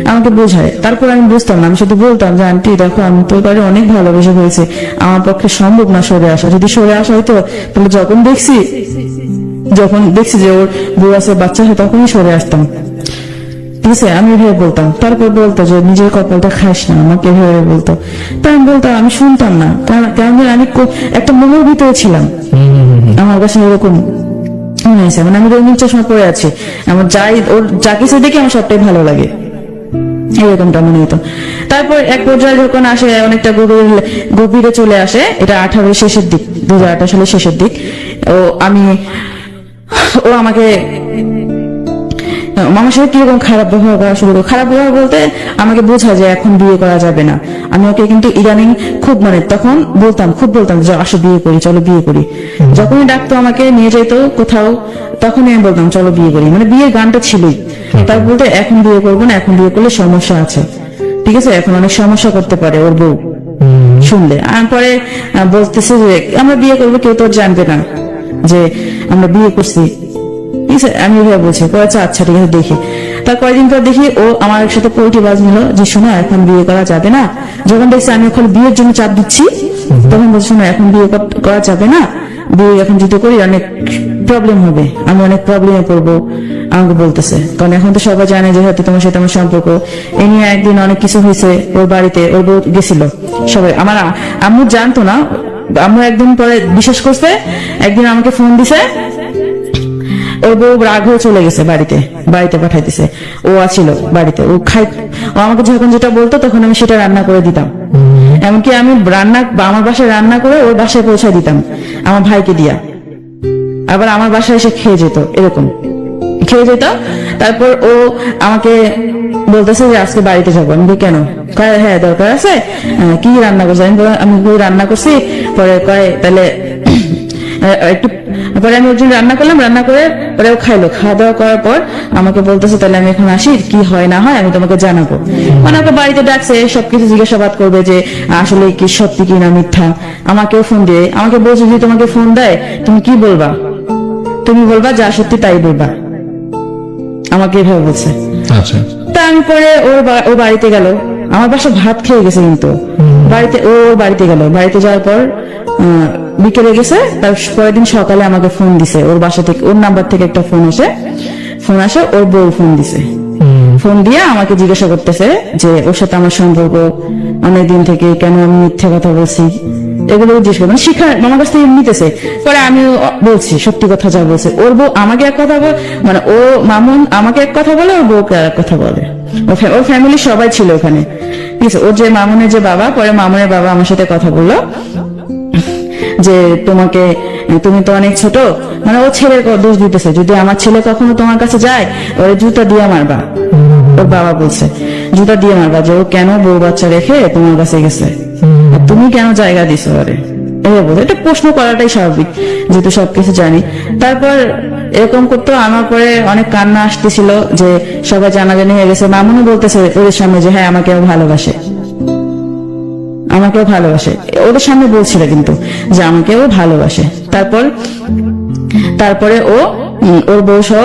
আমাকে বোঝায়। তারপর আমি বুঝতাম না, আমি শুধু বলতাম যে আন্টি দেখো আমি তোর বাড়ি অনেক ভালোবেসে হয়েছে, আমার পক্ষে সম্ভব না সরে আসা, যদি সরে আসা হয়তো তাহলে যখন দেখছি যে ওর বউ আছে, বাচ্চা আছে, তখনই সরে আসতাম। ঠিক আছে, আমি ভেবে বলতাম। তারপর বলতো যে নিজের কপালটা খাস না, আমাকে ভেবে বলতো। তাই আমি বলতাম, আমি শুনতাম না, কারণ আমি একটা মোহর ভিতরে ছিলাম। আমার কাছে এরকম মনে হয়েছে, মানে আমি রঙিন চশমা পরে আছি, আমার ওর যা কিছু দেখে আমার সবটাই ভালো লাগে, এরকমটা মনে হতো। তারপর এক পর্যায়ে যখন আসে অনেকটা গভীরে চলে আসে, এটা 2018 শেষের দিক, 2018 সালের শেষের দিক। ও আমাকে আমার সাথে কিরকম খারাপ ব্যবহার করা শুরু করো। খারাপ ব্যবহার বলতে আমাকে বোঝা যে এখন বিয়ে করা যাবে না। আমি ওকে কিন্তু ইদানিং খুব মানে তখন খুব বলতাম যে আসো বিয়ে করি, চলো বিয়ে করি। যখনই ডাকতো আমাকে নিয়ে যেত কোথাও, তখনই আমি বলতাম চলো বিয়ে করি, মানে বিয়ের গানটা ছিলই। তার বলতে এখন বিয়ে করবো না, এখন বিয়ে করলে সমস্যা আছে, ঠিক আছে, এখন অনেক সমস্যা করতে পারে ওর বউ শুনলে। আর পরে বলতেছে যে আমরা বিয়ে করবো, কেউ তো জানবে না যে আমরা বিয়ে করছি। আমি এভাবে বলছি, আচ্ছা ঠিক আছে দেখি। তার কয়েকদিন পর দেখি ও আমার সাথে পোল্ট্রি বাজ নিল যে শোনো এখন বিয়ে করা যাবে না। যখন দেখছি আমি ওখানে বিয়ের জন্য চাপ দিচ্ছি, তখন বলছি শোনো এখন বিয়ে করা যাবে না, বিয়ে এখন যদি করি অনেক প্রবলেম হবে, আমি অনেক প্রবলেমে পড়বো, আমাকে বলতেছে। কারণ এখন তো সবাই জানে যে হয়তো তোমার সাথে আমার সম্পর্ক। এ নিয়ে একদিন অনেক কিছু হয়েছে, ওর বাড়িতে ওর বউ গেছিল, সবাই আমার আম্মু জানতো না, আম্মু একদিন পরে বিশ্বাস করছে। একদিন আমাকে ফোন দিছে, ওর বউ রাগ হয়ে চলে গেছে, বাড়িতে পাঠাইতেছে, ও আছিল বাড়িতে, ও আমাকে যখন যেটা বলতো তখন আমি সেটা রান্না করে দিতাম। এমনকি আমি আমার বাসায় রান্না করে ওর বাসায় পৌঁছে দিতাম আমার ভাইকে দিয়া, আবার আমার বাসায় এসে খেয়ে যেত, এরকম খেয়ে যেত। তারপর ও আমাকে বলতেছে যে আজকে বাড়িতে যাবো। আমি কেন? হ্যাঁ দরকার আছে। কি রান্না করছে? আমি রান্না করছি। পরে কয় তাহলে একটু পরে আমি ওর জন্য রান্না করলাম, রান্না করে পরে ও খাইলো। খাওয়া দাওয়া করার পর আমাকে বলতেছে তাহলে আমি এখন আসি, কি হয় না হয় আমি তোমাকে জানাবো। মানে ওকে বাড়িতে ডাকছে, সবকিছু জিজ্ঞাসাবাদ করবে যে আসলে কি সত্যি কি না মিথ্যা। আমাকেও ফোন দিয়ে আমাকে বলছে যদি তোমাকে ফোন দেয় তুমি কি বলবা? তুমি বলবা যা সত্যি তাই বলবা, আমাকে এভাবে বলছে। তা আমি পরে ও বাড়িতে গেল, আমার বাসা ভাত খেয়ে গেছে, কিন্তু বাড়িতে গেল, বাড়িতে যাওয়ার পর বিকেলে গেছে। তার পরের দিন সকালে আমাকে ফোন দিছে, ওর বাসা থেকে ওর নাম্বার থেকে একটা ফোন আসে, ওর বউ ফোন দিছে। ফোন দিয়ে আমাকে জিজ্ঞাসা করতেছে যে ওর সাথে আমার সম্পর্ক অনেকদিন থেকে, কেন আমি মিথ্যে কথা বলছি, এগুলো জিজ্ঞেস করে মানে শিখা আমার কাছ থেকে নিতেছে। পরে আমি বলছি সত্যি কথা যা বলছে। ওর বউ আমাকে এক কথা মানে ও মামুন আমাকে এক কথা বলে, ওর বউকে আর এক কথা বলে। ওর ফ্যামিলি সবাই ছিল ওখানে, ঠিক আছে। ওর যে মামুনের যে বাবা, পরে মামুনের বাবা আমার সাথে কথা বললো যে তুমি তো অনেক ছোট, মানে ও ছেলের দোষ দিতেছে, যদি আমার ছেলে কখনো তোমার কাছে যায় ওরে জুতা দিয়ে মারবা, ওর বাবা বলছে। জুতা দিয়ে মারবা যে ও কেন বউ বাচ্চা রেখে তোমার কাছে গেছে, আর তুমি কেন জায়গা দিছো আরে, এভাবে বলতো। এটা প্রশ্ন করাটাই স্বাভাবিক, যেহেতু সবকিছু জানি। তারপর এরকম করতো। আমার পরে অনেক কান্না আসতেছিল যে সবাই জানাজানি হয়ে গেছে। মামুনও বলতেছে ওদের সামনে যে হ্যাঁ আমাকেও ভালোবাসে, আমাকেও ভালোবাসে, ওদের সামনে বলছিল কিন্তু যে আমাকেও ভালোবাসে। তারপরে ওর বউ সহ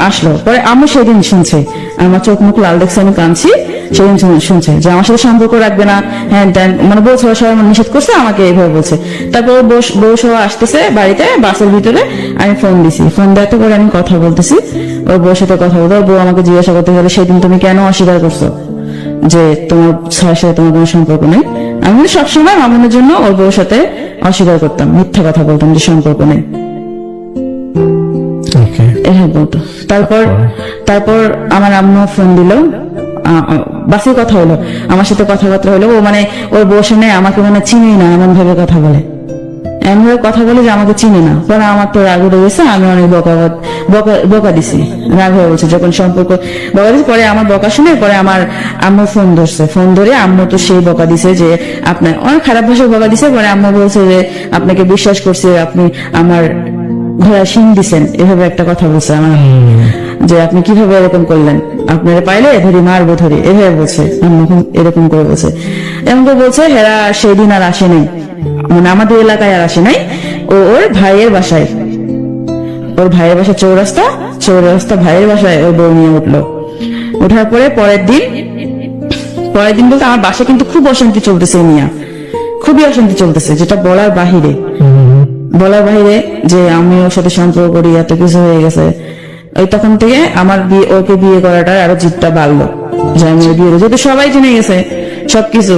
আসলো। পরে আমি সেদিন শুনছে, আমার চোখ মুখ লাল দেখছে, আমি কাঁদছি, সেদিন শুনছে যে আমার সাথে সম্পর্ক রাখবে না, হ্যাঁ মানে বলছে সবাই আমার নিষেধ করছে, আমাকে এইভাবে বলছে। তারপর ওর বউ সহ আসতেছে বাড়িতে, বাসের ভিতরে আমি ফোন দিছি। ফোন দেওয়ার পরে আমি কথা বলতেছি, ওর বউর সাথে কথা বলতে। ওর বউ আমাকে জিজ্ঞাসা করতে গেলে সেদিন তুমি কেন অস্বীকার করছো যে তোমার ছেলের সাথে তোমার কোনো সম্পর্ক নেই। আমি সবসময় মামুনের জন্য ওর বউর সাথে অস্বীকার করতাম, মিথ্যা কথা বলতাম যে সম্পর্ক নেই, এভাবে বলতো। তারপর আমার আম্মু ফোন দিল, বাসে কথা হলো, আমার সাথে কথাবার্তা হলো। ও মানে ওর বউর সামনে আমাকে মানে চিনি না এমন ভাবে কথা বলে, এমন ভাবে কথা বলে যে আমাকে চিনি না। পরে আমার তো রাগ উঠে গেছে, আমি অনেক বকা দিছি, রাগ হয়ে গেছে যখন সম্পর্ক বকা দিছি। পরে আমার বকা শুনে পরে আমার আম্মু ফোন ধরছে, ফোন ধরে আম্মু তো সেই বকা দিছে যে আপনার অনেক খারাপ ভাষায় বকা দিছে। পরে আম্মু বলছে যে আপনাকে বিশ্বাস করছে, আপনি আমার ঘোড়া শিং দিছেন, এভাবে একটা কথা বলছে আমার, যে আপনি কিভাবে এরকম করলেন, আপনারা পাইলে ধরি মারবো ধরি, এভাবে বলছে আম্মু, এরকম করে বলছে। এমন করে বলছে হেরা সেদিন আর আসে নাই, মানে আমাদের এলাকায় আর আসে নাই, ওর ভাইয়ের বাসায়, ওর ভাইয়ের বাসায় চৌরাস্তা ভাইয়ের বাসায় ওর বউ নিয়ে উঠলো। ওঠার পরে পরের দিন বলতে আমার বাসায় কিন্তু খুব অশান্তি চলতেছে, মিয়া খুবই অশান্তি চলতেছে, যেটা বলার বাহিরে যে আমি ওর সাথে সম্পর্ক করি, এত কিছু হয়ে গেছে। ওই তখন থেকে আমার ওকে বিয়ে করাটার আরো জিদটা বাড়লো, যে আমি বিয়ে, যেহেতু সবাই জেনে গেছে সবকিছু,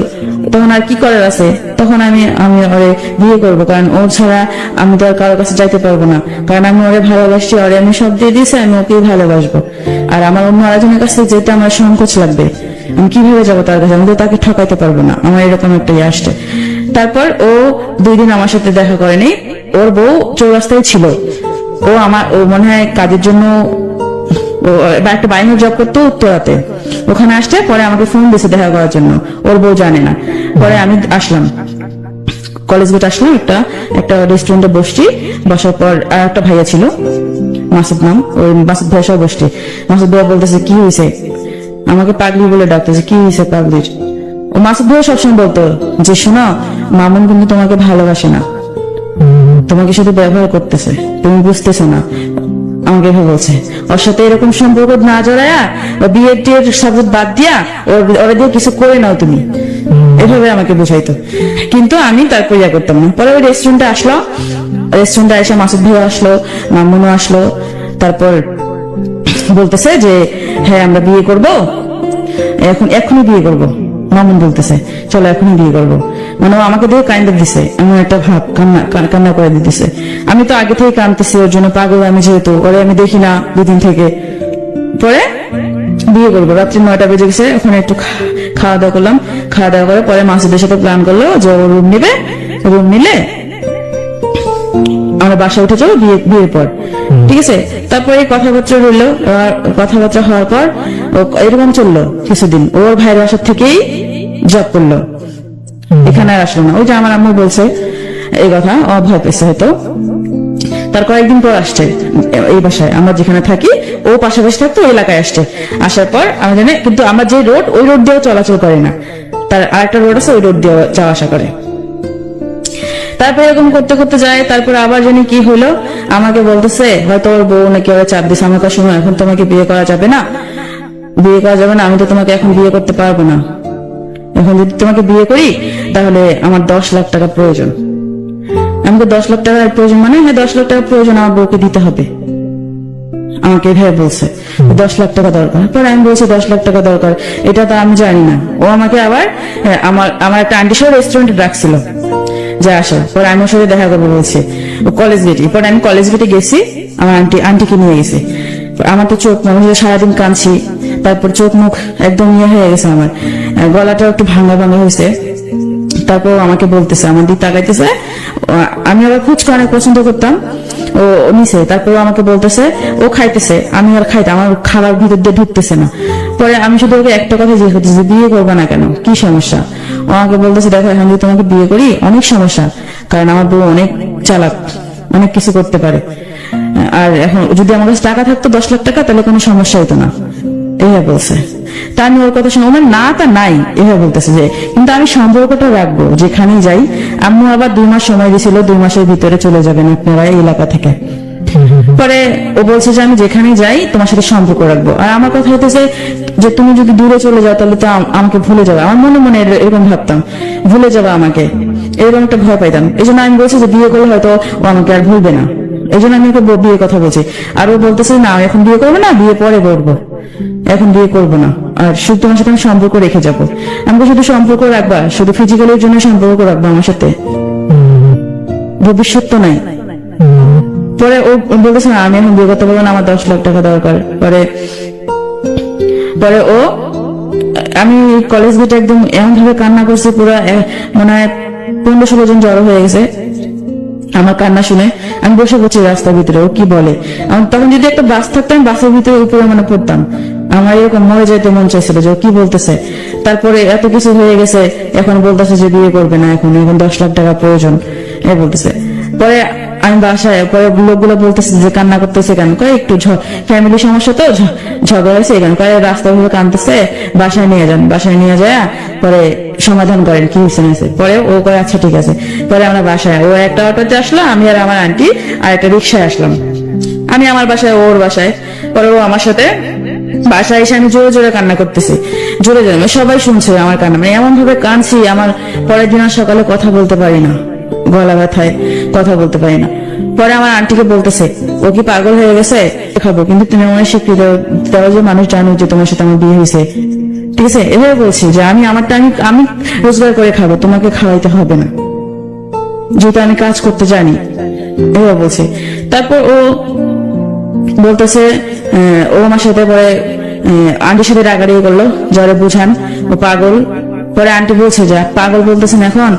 তখন আর কি করার আছে। তখন আমি ওরে বিয়ে করবো, কারণ ওর ছাড়া আমি তো আর কারোর কাছে যাইতে পারবো না, কারণ আমি ওরে ভালোবাসছি, ওরে আমি সব দিয়ে দিয়েছি, আমি ওকেই ভালোবাসবো। আর আমার অন্য আরেকজনের কাছে যেতে আমার সংকোচ লাগবে, আমি কিভাবে যাবো তার কাছে, আমি তো তাকে ঠকাইতে পারবো না, আমার এরকম একটা ইয়ে আসছে। তারপর ও 2 দিন আমার সাথে দেখা করেনি, ওর বউ চৌরাস্তায় ছিল। ও মনে হয় কাজের জন্য একটা বাইরের জব করতো উত্তরাতে, ওখানে আসছে। পরে আমাকে ফোন দিয়েছে দেখা করার জন্য, ওর বউ জানে না। পরে আমি আসলাম, কলেজ গেট আসলাম, একটা রেস্টুরেন্টে বসার পর আর একটা ভাইয়া ছিল, মাসুদ নাম, ওই মাসুদ ভাইয়া সব বসছি। মাসুদ ভাইয়া বলতেছে কি হয়েছে, আমাকে পাগলি বলে ডাকতেছে, কি হয়েছে পাগলির। ও মাসুদ ভাইয়া সবসময় বলতো যে শোনো, মামুন কিন্তু তোমাকে ভালোবাসে না, তোমাকে শুধু ব্যবহার করতেছে, তুমি বুঝতেছো না, আমাকে এভাবে বলছে। ওর সাথে এরকম সম্পর্ক না জড়ায়া, বিয়ের সাবজেক্ট বাদ দিয়া ওরা দিয়ে কিছু করে নাও তুমি, এভাবে আমাকে বুঝাইতো। কিন্তু আমি তারপর ইয়া করতাম না। পরে ওই রেস্টুরেন্টে এসে মাসুদ ভাইয়া আসলো, মামুনও আসলো। তারপর বলতেছে যে হ্যাঁ আমরা বিয়ে করবো, এখনই বিয়ে করবো। মামুন বলতেছে চলো এখনই বিয়ে করবো, মানে আমাকে দিয়ে কাইন্ড দিছে, এমন একটা ভাব, কান্না করে দিতেছে। আমি তো আগে থেকে কাঁদতেছি ওর জন্য, পাগল আমি, যেহেতু ওরে আমি দেখি না 2 দিন থেকে। পরে বিয়ে করবো, রাত্রি 9টা বেজে গেছে, ওখানে একটু খাওয়া দাওয়া করলাম। খাওয়া দাওয়া করে পরে মাসুদের সাথে প্ল্যান করলো যে ও রুম নিলে আমরা বাসা উঠে যাবো বিয়ের পর, ঠিক আছে। তারপরে কথাবার্তা রইলো, কথাবার্তা হওয়ার পর এরকম চললো কিছুদিন। ওর ভাইয়ের বাসার থেকেই জব করলো, এখানে আর আসলো না। ওই যে আমার আম্মু বলছে এই কথা, ও ভয় পেয়েছে হয়তো। তার কয়েকদিন পর আসছে এই বাসায়, আমরা যেখানে থাকি ও পাশাপাশি থাকতো, ওই এলাকায় আসছে। আসার পর আমরা জানি, কিন্তু আমরা যে রোড, ওই রোড দিয়েও চলাচল করে না, তার আরেকটা রোড আছে, ওই রোড দিয়ে যাওয়া আসা করে। তারপর এরকম করতে করতে যায়। তারপর আবার জানি কি হলো, আমাকে বলতেছে হয়তো ওর বউ নাকি ওরা চাপ দিচ্ছে, আমার কাছে এখন তোমাকে বিয়ে করা যাবে না, আমি তো তোমাকে এখন বিয়ে করতে পারবো না, এখন যদি তোমাকে বিয়ে করি তাহলে আমার 10 লাখ টাকা প্রয়োজন। আমাকে 10 লাখ টাকার প্রয়োজন, মানে হ্যাঁ 10 লাখ টাকা প্রয়োজন, আমার বউকে দিতে হবে, আমাকে এভাবে বলছে 10 লাখ টাকা দরকার। পরে আমি বলছি 10 লাখ টাকা দরকার, এটা তো আমি জানি না। ও আমাকে আবার আমার একটা আন্টি সহ রেস্টুরেন্টে ডাকছিল যে আসো। পরে আমি ওর সাথে দেখা করবো বলছি, ও কলেজ গেটে। পরে আমি কলেজ গেটে গেছি, আমার আন্টিকে নিয়ে গেছি। আমার তো চোখ মুখ, সারাদিন কাঁদছি, তারপর চোখ মুখ একদম ইয়ে হয়ে গেছে, আমার গলাটাও একটু ভাঙা হয়েছে। তারপর আমাকে বলতেছে, আমার দিক তাকাইতেছে, আমি আবার ফুচকা অনেক পছন্দ করতাম, ও নিছে। তারপর আমাকে বলতেছে, ও খাইতেছে, আমি আর খাইতে, আমার খাবার ভিতর দিয়ে ঢুকতেছে না। পরে আমি শুধু ওকে একটা কথা জিজ্ঞেস করতেছি, বিয়ে করবে না কেন, কি সমস্যা? ও আমাকে বলতেছে, দেখো এখন যদি তোমাকে বিয়ে করি অনেক সমস্যা, কারণ আমার বউ অনেক চালাক, অনেক কিছু করতে পারে, আর এখন যদি আমার কাছে টাকা থাকতো 10 লাখ টাকা, তাহলে কোনো সমস্যা হতো না, এইভাবে বলছে। তা আমি ওর কথা শুনে, না তা নাই, এভাবে বলতেছে যে কিন্তু আমি সম্পর্কটা রাখবো যেখানেই যাই। আম্মু আবার 2 মাস সময় দিয়েছিল, 2 মাসের ভিতরে চলে যাবেন আপনারা এই এলাকা থেকে। পরে ও বলছে যে আমি যেখানেই যাই তোমার সাথে সম্পর্ক রাখবো। আর আমার কথা হতেছে যে তুমি যদি দূরে চলে যাও তাহলে তো আমাকে ভুলে যাবে। আমার মনে মনে এরকম ভাবতাম, ভুলে যাবে আমাকে, এরকম একটা ভয় পাইতাম। এই জন্য আমি বলছি যে বিয়ে করলে হয়তো ও আমাকে আর ভুলবে না, এই জন্য আমি ওকে বিয়ে কথা বলছি। আর ও বলতেছে না এখন বিয়ে করবো না, বিয়ে পরে করবো, এখন বিয়ে করবো না, আর শুধু তোমার সাথে আমি সম্পর্ক রেখে যাবো। আমাকে শুধু সম্পর্ক রাখবা, শুধু ফিজিক্যালের জন্য সম্পর্ক রাখবা আমার সাথে, ভবিষ্যৎ তো নাই। পরে ও বলতেছে না আমি এখন বিয়ে করতে পারবো না, আমার 10 লাখ টাকা দরকার। পরে ও আমি কলেজ গেটে একদম এমন ভাবে কান্না করছে, পুরো মনে হয় 15-16 জন জড়ো হয়ে গেছে আমার কান্না শুনে। আমি বসে পড়ছি রাস্তার ভিতরে, ও কি বলে। তখন যদি একটা বাস থাকতো আমি বাসের ভিতরে উপরে মানে পড়তাম, আমার এরকম মরে যেতে মন চাইছিল যে ও কি বলতেছে। তারপরে এত কিছু হয়ে গেছে, এখন বলতেছে যে বিয়ে করবে না, এখন 10 লাখ টাকা প্রয়োজন এ বলতেছে। পরে আমি বাসায়, পরে লোকগুলো বলতেছে যে কান্না করতেছে কেন, কয় একটু ফ্যামিলি সমস্যা তো ঝগড়া হয়েছে কেন, কয় রাস্তা ভাবে কাঁদতেছে, বাসায় নিয়ে যান, বাসায় নিয়ে যায় পরে সমাধান করেন কি হয়েছে না। পরে ও কয় আচ্ছা ঠিক আছে। পরে আমরা বাসায়, ও একটা অটোতে আসলো, আমি আর আমার আন্টি আর একটা রিক্সায় আসলাম, আমি আমার বাসায় ওর বাসায়। পরে ও আমার সাথে বাসায় এসে আমি জোরে জোরে কান্না করতেছি, জোরে জোরে, সবাই শুনছে আমার কান্না, মানে এমন ভাবে কাঁদছি আমার পরের দিন আর সকালে কথা বলতে পারি না, গলা ব্যথায় কথা বলতে পারি না। পরে আমার আন্টিকে বলতেছে ও কি পাগল হয়ে গেছে, খাবো কিন্তু তুমি মনে স্বীকৃতি দাও যে মানুষ জানো যে তোমার সাথে আমার বিয়ে হয়েছে, ঠিক আছে। এভাবে বলছি যে আমি আমারটা আমি রোজগার করে খাবো, তোমাকে খাওয়াইতে হবে না, যেহেতু আমি কাজ করতে জানি, এভাবে বলছি। তারপর ও বলতেছে ও আমার সাথে পরে আন্টির সাথে রাগারাগি করলো, যারা বুঝান ও পাগল। পরে আন্টি বলছে যে পাগল বলতেছেন, এখন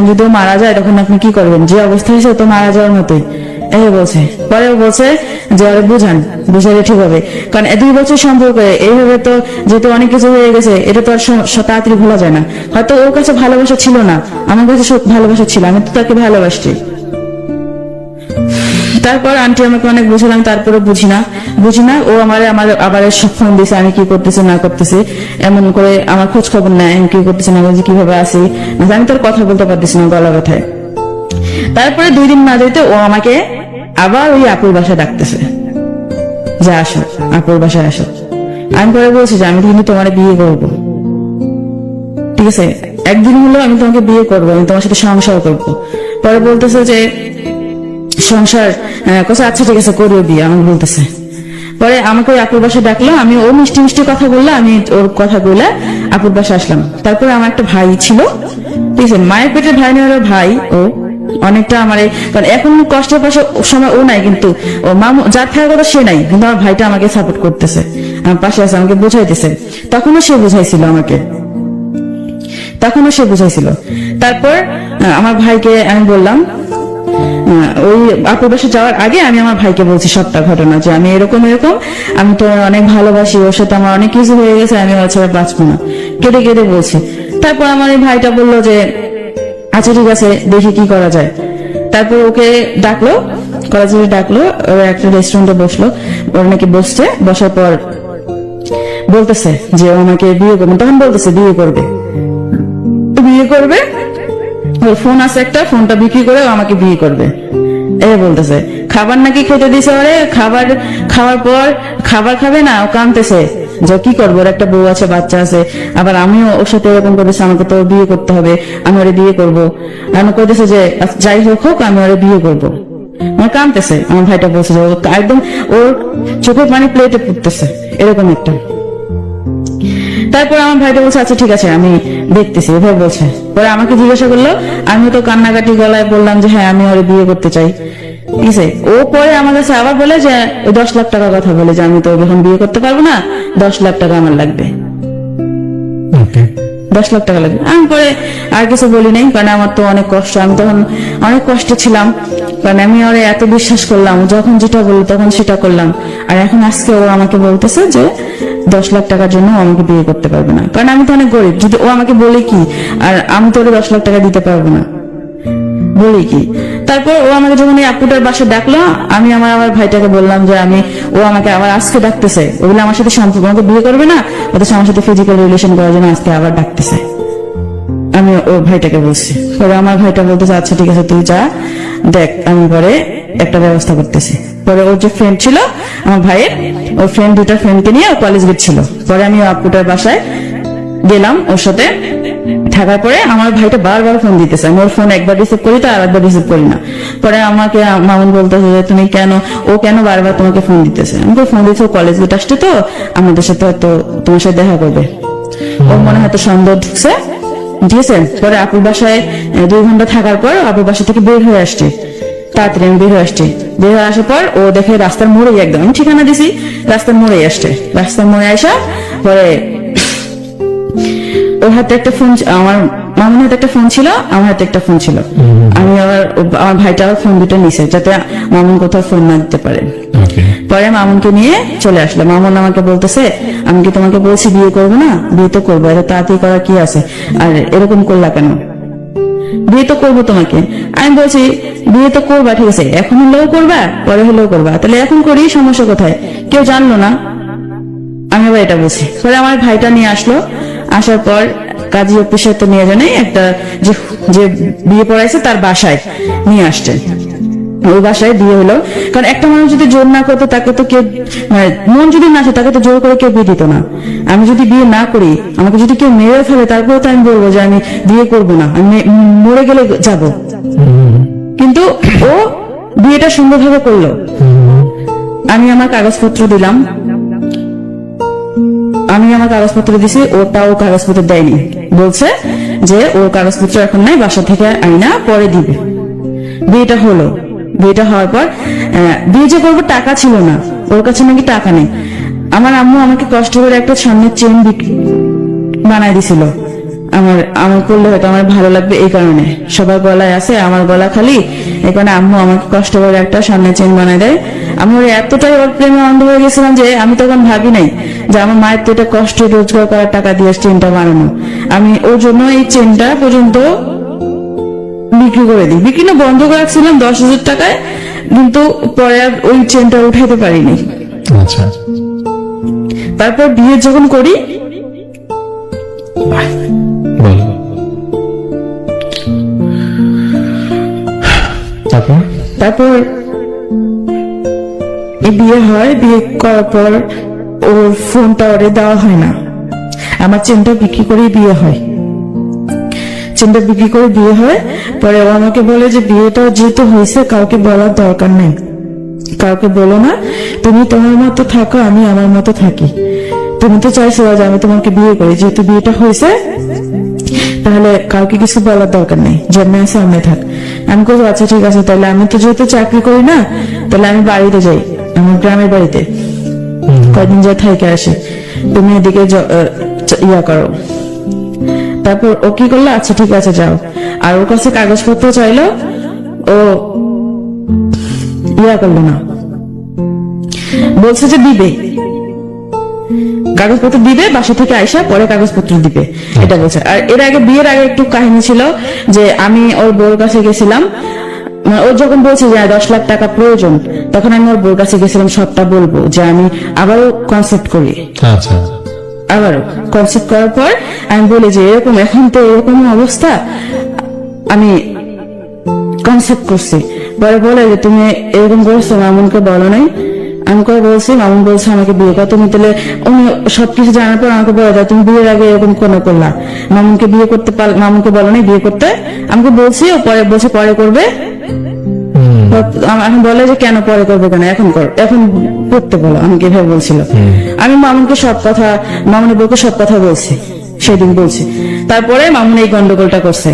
যদি ও মারা যায় তখন আপনি কি করবেন, যে অবস্থা হয়েছে তো মারা যাওয়ার মতোই, এই বলছে। পরে ও বলছে যে আরে বুঝান, বুঝালে ঠিক হবে, কারণ 2 বছর সম্পর্কে এইভাবে তো যেহেতু অনেক কিছু হয়ে গেছে, এটা তো আর তাড়াতাড়ি ভোলা যায় না। হয়তো ওর কাছে ভালোবাসা ছিল না, আমার কাছে ভালোবাসা ছিল, আমি তো তাকে ভালোবাসছি। তারপর আন্টি আমাকে অনেক বুঝালাম, তারপরে বুঝি না। ও আমার আবার সব ফোন দিছে, আমি কি করতেছি না করতেছি, এমন করে আমার খোঁজ খবর নেয়, আমি কি করতেছি না করতেছি, কিভাবে আছি, আমি তোর কথা বলতে পারতেছি না গলা ব্যথায়। তারপরে 2 দিন না যেতে ও আমাকে আবার ওই আপুর বাসায় ডাকতেছে, যে আসো আপুর বাসায় আসো। আমি পরে বলছি যে আমি কিন্তু তোমার বিয়ে করবো, ঠিক আছে, একদিন হলো আমি তোমাকে বিয়ে করবো, আমি তোমার সাথে সংসার করবো। পরে বলতেছে যে সংসার কোথায়, আচ্ছা ঠিক আছে করিও বিয়ে, আমাকে বলতেছে। পরে আমাকে ওই আপুর বাসায় ডাকলো, আমি ও মিষ্টি মিষ্টি কথা বললো, আমি ওর কথা বলে আপুর বাসায় আসলাম। তারপরে আমার একটা ভাই ছিল, ঠিক আছে, মায়ের পেটের ভাই নেওয়ার ভাই, ও অনেকটা আমার, কারণ এখন কষ্টের পাশে সময় ও নাই, কিন্তু ও মামু যার থাকার কথা সে নাই, কিন্তু আমার ভাইটা আমাকে সাপোর্ট করতেছে, আমার পাশে আছে, আমাকে বুঝাইতেছে। তখনও সে বুঝাইছিল আমাকে, তারপর আমার ভাইকে আমি বললাম, ওই আপুর বাসা যাওয়ার আগে আমি আমার ভাইকে বলছি সবটা ঘটনা, যে আমি এরকম আমি তো অনেক ভালোবাসি, ওর সাথে আমার অনেক কিছু হয়ে গেছে, আমি ওর ছাড়া বাঁচবো না, কেটে কেটে বলছি। তারপর আমার এই ভাইটা বললো যে আচ্ছা ঠিক আছে দেখি কি করা যায়। তারপর ওকে ডাকলো, কলেজে ডাকলো, ওরা একটা রেস্টুরেন্টে বসলো, ওর নাকি বসার পর বলতেছে যে ও আমাকে বিয়ে করবে, তখন বলতেছে বিয়ে করবে, ওর ফোন আছে একটা, ফোনটা বিক্রি করে ও আমাকে বিয়ে করবে, এই বলতেছে। খাবার নাকি খেতে দিছে ওরে, খাওয়ার পর খাবার খাবে না, ও কাঁদতেছে যে কি করবো, ওর একটা বউ আছে, বাচ্চা আছে, আবার আমিও ওর সাথে এরকম করতেছে, আমাকে তো বিয়ে করতে হবে, আমি ওরে বিয়ে করবো। আমি কইতেছে যে যাই হোক আমি ওরে বিয়ে করবো, আমার কাঁদতেছে। আমার ভাইটা বলছে যে একদম ওর চোখের পানি প্লেটে পড়তেছে, এরকম একটা। তারপর আমার ভাইটা বলছে আচ্ছা ঠিক আছে আমি দেখতেছি, এভাবে বলছে। পরে আমাকে জিজ্ঞাসা করলো, আমি তো কান্নাকাটি গলায় বললাম যে হ্যাঁ আমি ওরে বিয়ে করতে চাই, ঠিক আছে। ও পরে আমার কাছে আবার বলে যে 10 লাখ টাকার কথা বলে, যে আমি তো এখন বিয়ে করতে পারবো না, 10 লাখ টাকা আমার লাগবে, 10 লাখ টাকা লাগবে। আমি পরে আর কিছু বলি নাই, কারণ আমার তো অনেক কষ্ট, আমি তখন অনেক কষ্টে ছিলাম, কারণ আমি ওরে এত বিশ্বাস করলাম, যখন যেটা বললো তখন সেটা করলাম। আর এখন আজকে ও আমাকে বলতেছে যে 10 লাখ টাকার জন্য ও আমাকে বিয়ে করতে পারবে না, কারণ আমি তো অনেক গরিব। যদি ও আমাকে বলে কি, আর আমি তো ওরে 10 লাখ টাকা দিতে পারবো না, বলি কি। তারপর ও আমাকে যখন এই আপুটার বাসায় ডাকলো, আমি আমার ভাইটাকে বললাম যে ও আমাকে আবার আজকে ডাকতেছে, ওগুলো আমার সাথে সম্পর্ক, আমাকে বিয়ে করবে না, ওদের আমার সাথে ফিজিক্যাল রিলেশন করার জন্য আজকে আবার ডাকতেছে। আমি ওর ভাইটাকে বলছি, পরে আমার ভাইটা বলতেছে আচ্ছা ঠিক আছে তুই যা, দেখ আমি পরে একটা ব্যবস্থা করতেছি। পরে ওর যে ফ্রেন্ড ছিল আমার ভাইয়ের, ওর ফ্রেন্ড দুটা ফ্রেন্ডকে নিয়ে ও কলেজ গেছিল। পরে আমি আপুটার বাসায় গেলাম ওর সাথে থাকার পরে আমার ভাইটা বারবার ফোন দিতেছে, আমি ওর ফোন একবার রিসিভ করি তো আর একবার রিসিভ করি না। পরে আমাকে মামুন বলতেছে যে তুমি ও কেন বারবার তোমাকে ফোন দিতেছে। আমাকে ফোন দিয়েছে ও কলেজ গেট আসছে তো আমাদের সাথে হয়তো তোমার সাথে দেখা করবে, ওর মনে হয়তো সন্দেহ ঢুকছে, ঠিক আছে। পরে আপুর বাসায় 2 ঘন্টা থাকার পর আপুর বাসা থেকে বের হয়ে আসছে, তাড়াতাড়ি আমি বের হয়ে আসছি। বের হয়ে আসার পর ও দেখে রাস্তার মোড়েই, একদম আমি ঠিকানা দিছি, রাস্তার মোড়েই আসছে। রাস্তার মোড়ে আসা পরে ওর হাতে একটা ফোন, আমার মামুনের হাতে একটা ফোন ছিল, আমার হাতে একটা ফোন ছিল। আমি আবার আমার ভাইটা আবার ফোন দুটো নিছে যাতে মামুন কোথাও ফোন না দিতে পারে। পরে মামুনকে নিয়ে চলে আসলো। মামুন আমাকে বলতেছে আমি কি তোমাকে বলছি বিয়ে করবো না? বিয়ে তো করবো, এত তাড়াতাড়ি করা কি আছে, আর এরকম করলা কেন? বিয়ে তো করবো তোমাকে। আমি বলছি বিয়ে তো করবা, ঠিক আছে, এখন হলেও করবা পরে হলেও করবা, তাহলে এখন করি, সমস্যা কোথায়? কেউ জানলো না, আমি আবার এটা বলছি। পরে আমার ভাইটা নিয়ে আসলো, আসার পর কাজী অফিসে তো নিয়ে জানাই একটা যে বিয়ে পড়াইছে তার বাসায় নিয়ে আসছে। ওই বাসায় বিয়ে হলো, কারণ একটা মানুষ যদি জোর না করতো তাকে তো কেউ, মন যদি না আসে তাকে তো জোর করে কেউ বিয়ে দিত না। আমি যদি বিয়ে না করি, আমাকে যদি কেউ মেরে ফেলে, তারপরে তো আমি বলবো যে আমি বিয়ে করবো না, আমি মরে গেলে যাব। কিন্তু ও বিয়েটা সুন্দরভাবে করলো। আমি আমার কাগজপত্র দিলাম, আমি আমার কাগজপত্র দিছি, ওটাও কাগজপত্র দেয়নি, বলছে যে ওর কাগজপত্র এখন নাই, বাসা থেকে আইনা পরে দিবে। বিয়েটা হলো, বিয়েটা হওয়ার পর বিয়ে যে করবো টাকা ছিল না, ওর কাছে নাকি টাকা নেই। আমার আম্মু আমাকে কষ্ট করে একটা স্বর্ণের চেন বানাই দিছিল, আমার করলে হয়তো আমার ভালো লাগবে এই কারণে, সবার গলায় আছে আমার গলা খালি, এই কারণে আম্মু আমাকে কষ্ট করে একটা স্বর্ণের চেন বানাই দেয়। আমি ওর এতটাই ওর প্রেমে অন্ধ হয়ে গেছিলাম যে আমি তখন ভাবি নাই যে আমার মায়ের তো এটা কষ্ট রোজগার করার টাকা দিয়ে চেনটা বানানো। আমি ওর জন্য এই চেনটা পর্যন্ত বিক্রি করে দিই, বিক্রি না বন্ধ করে রাখছিলাম 10,000 টাকায়, কিন্তু পরে আর ওই চেনটা উঠাইতে পারিনি। আচ্ছা, তারপর বিয়ে যখন করি, তারপর বিয়ে হয়, বিয়ে করার পর ওর ফোনটা ওরে দেওয়া হয় না, আমার চেনটা বিক্রি করে বিয়ে হয়। চেনটা বিক্রি করে বিয়ে হয়, পরে ও আমাকে বলে যে বিয়েটা যেহেতু হয়েছে কাউকে বলার দরকার নেই, কাউকে বলো না, তুমি তোমার মতো থাকো, আমি আমার মতো থাকি। তুমি তো চাইছো যে আমি তোমাকে বিয়ে করি, যেহেতু বিয়েটা হয়েছে তাহলে কাউকে কিছু বলার দরকার নেই, যেমনি আছে এমনি থাক। আমি বলছি আচ্ছা ঠিক আছে, তাহলে আমি তো যেহেতু চাকরি করি না, তাহলে আমি বাড়িতে যাই, আমার গ্রামের বাড়িতে কয়দিন যাই থেকে আসি, তুমি এদিকে ইয়া করো। তারপর ও কি করলো, আচ্ছা ঠিক আছে যাও। আর ওর কাছে কাগজপত্র চাইলো, ও ইয়া করলো না, বলছে যে দিবে, কাগজপত্র দিবে, বাসা থেকে আইসা পরে কাগজপত্র দিবে, এটা বলছে। আর এর আগে বিয়ের আগে একটু কাহিনী ছিল যে আমি ওর বউর কাছে গেছিলাম, ও যখন বলছে যে 10 লাখ টাকা প্রয়োজন, তখন আমি ওর বউর কাছে গেছিলাম সবটা বলবো, যে আমি আবারও কনসেপ্ট করি। আচ্ছা, আবারও কনসেপ্ট করার পর আমি বলি যে এরকম এখন তো এরকম অবস্থা, আমি কনসেপ্ট করছি। পরে বলে যে তুমি এরকম করছো, মামুনকে বলো নাই? আমি করে বলছি, মামুন বলছে আমাকে বিয়ে কর। তুমি তাহলে উনি সবকিছু জানার পর আমাকে বলে তুমি বিয়ের আগে এরকম কেন করলা? মামুনকে বিয়ে করতে মামুনকে বলো নাই বিয়ে করতে? আমাকে বলছি, ও পরে বলছে পরে করবে। এখন বলে যে কেন পরে করবে, কেন এখন কর, এখন করতে বলো, আমাকে এভাবে বলছিল। আমি মামুনকে সব কথা, মামুনের বউকে সব কথা বলছি, সেদিন বলছি। তারপরে মামুন এই গন্ডগোলটা করছে,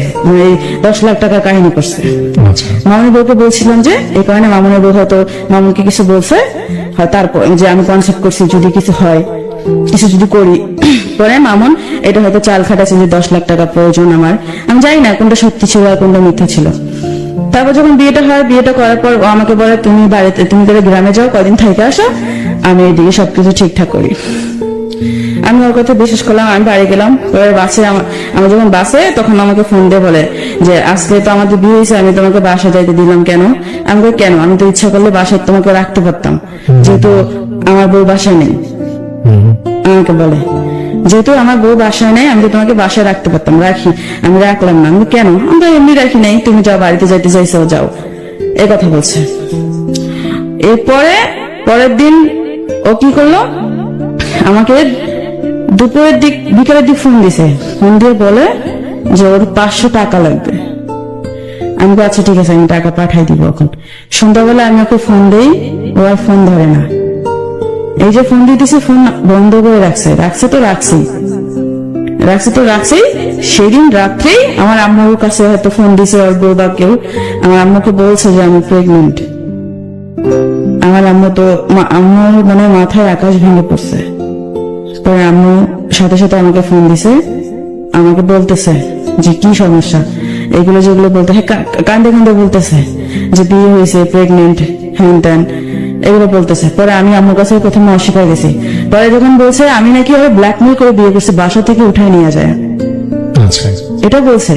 এই 10 লাখ টাকার কাহিনী করছে। মামুনের বউকে বলছিলাম যে এই কারণে মামুনের বউ হয়তো মামুনকে কিছু বলছে, তারপর যে আমি কনসেপ্ট করছি যদি কিছু হয়, কিছু যদি করি। পরে মামুন এটা হয়তো চাল খাটাচ্ছে যে 10 লাখ টাকা প্রয়োজন আমার, আমি জানি না কোনটা সত্যি ছিল আর কোনটা মিথ্যা ছিল। তারপর যখন বিয়েটা হয়, বিয়েটা করার পর ও আমাকে বলে তুমি বাড়িতে, তুমি তাহলে গ্রামে যাও, কদিন থেকে আসো, আমি এদিকে সবকিছু ঠিকঠাক করি। আমি ওর কথা বিশ্বাস করলাম, আমি বাড়ি গেলাম। পরে বাসে আমি যখন বাসে, তখন আমাকে ফোন দিয়ে বলে যে আজকে তো আমাদের বিয়ে হয়েছে, আমি তোমাকে বাসা যাইতে দিলাম কেন? আমি বলি কেন, আমি তো ইচ্ছা করলে বাসায় তোমাকে রাখতে পারতাম, যেহেতু আমার বউ বাসায় নেই। আমাকে বলে যেহেতু আমার বউ বাসায় নেই, আমি তো তোমাকে বাসায় রাখতে পারতাম, আমি রাখলাম না। আমি বলি, কেন? আমি তো এমনি রাখি নাই, তুমি যাও, বাড়িতে যাইতে চাইছো যাও, এই কথা বলছে। এরপরে পরের দিন ও কি করলো, আমাকে দুপুরের দিক বিকালের দিক ফোন দিছে, ফোন দিয়ে বলে যে ওর 500 টাকা লাগবে। আমি বলি, আচ্ছা ঠিক আছে, আমি টাকা পাঠাই দিব। এখন সন্ধ্যাবেলা আমি ওকে ফোন দেই, ও আর ফোন ধরে না। এই যে ফোন দিতেছি, ফোন বন্ধ করে রাখছে তো রাখছি। সেদিন রাত্রেই আমার আম্মুর কাছে হয়তো ফোন দিছে ওর বউ বা কেউ, আমার আম্মুকে বলছে যে আমি প্রেগনেন্ট। আমার আম্মুর মানে মাথায় আকাশ ভেঙে পড়ছে। পরে আম্মু সাথে সাথে আমাকে ফোন দিছে, আমাকে বলতেছে যে কি সমস্যা, এগুলো যেগুলো বলতে, হ্যাঁ কান্দে কান্দে বলতেছে যে বিয়ে হয়েছে, প্রেগনেন্ট, হ্যান ত্যান এগুলো বলতেছে। পরে আমি আম্মুর কাছে প্রথমে অস্বীকার গেছি। পরে যখন বলছে আমি নাকি ওরা ব্ল্যাকমেল করে বিয়ে করছি, বাসা থেকে উঠায় নিয়ে যায়, এটা বলছে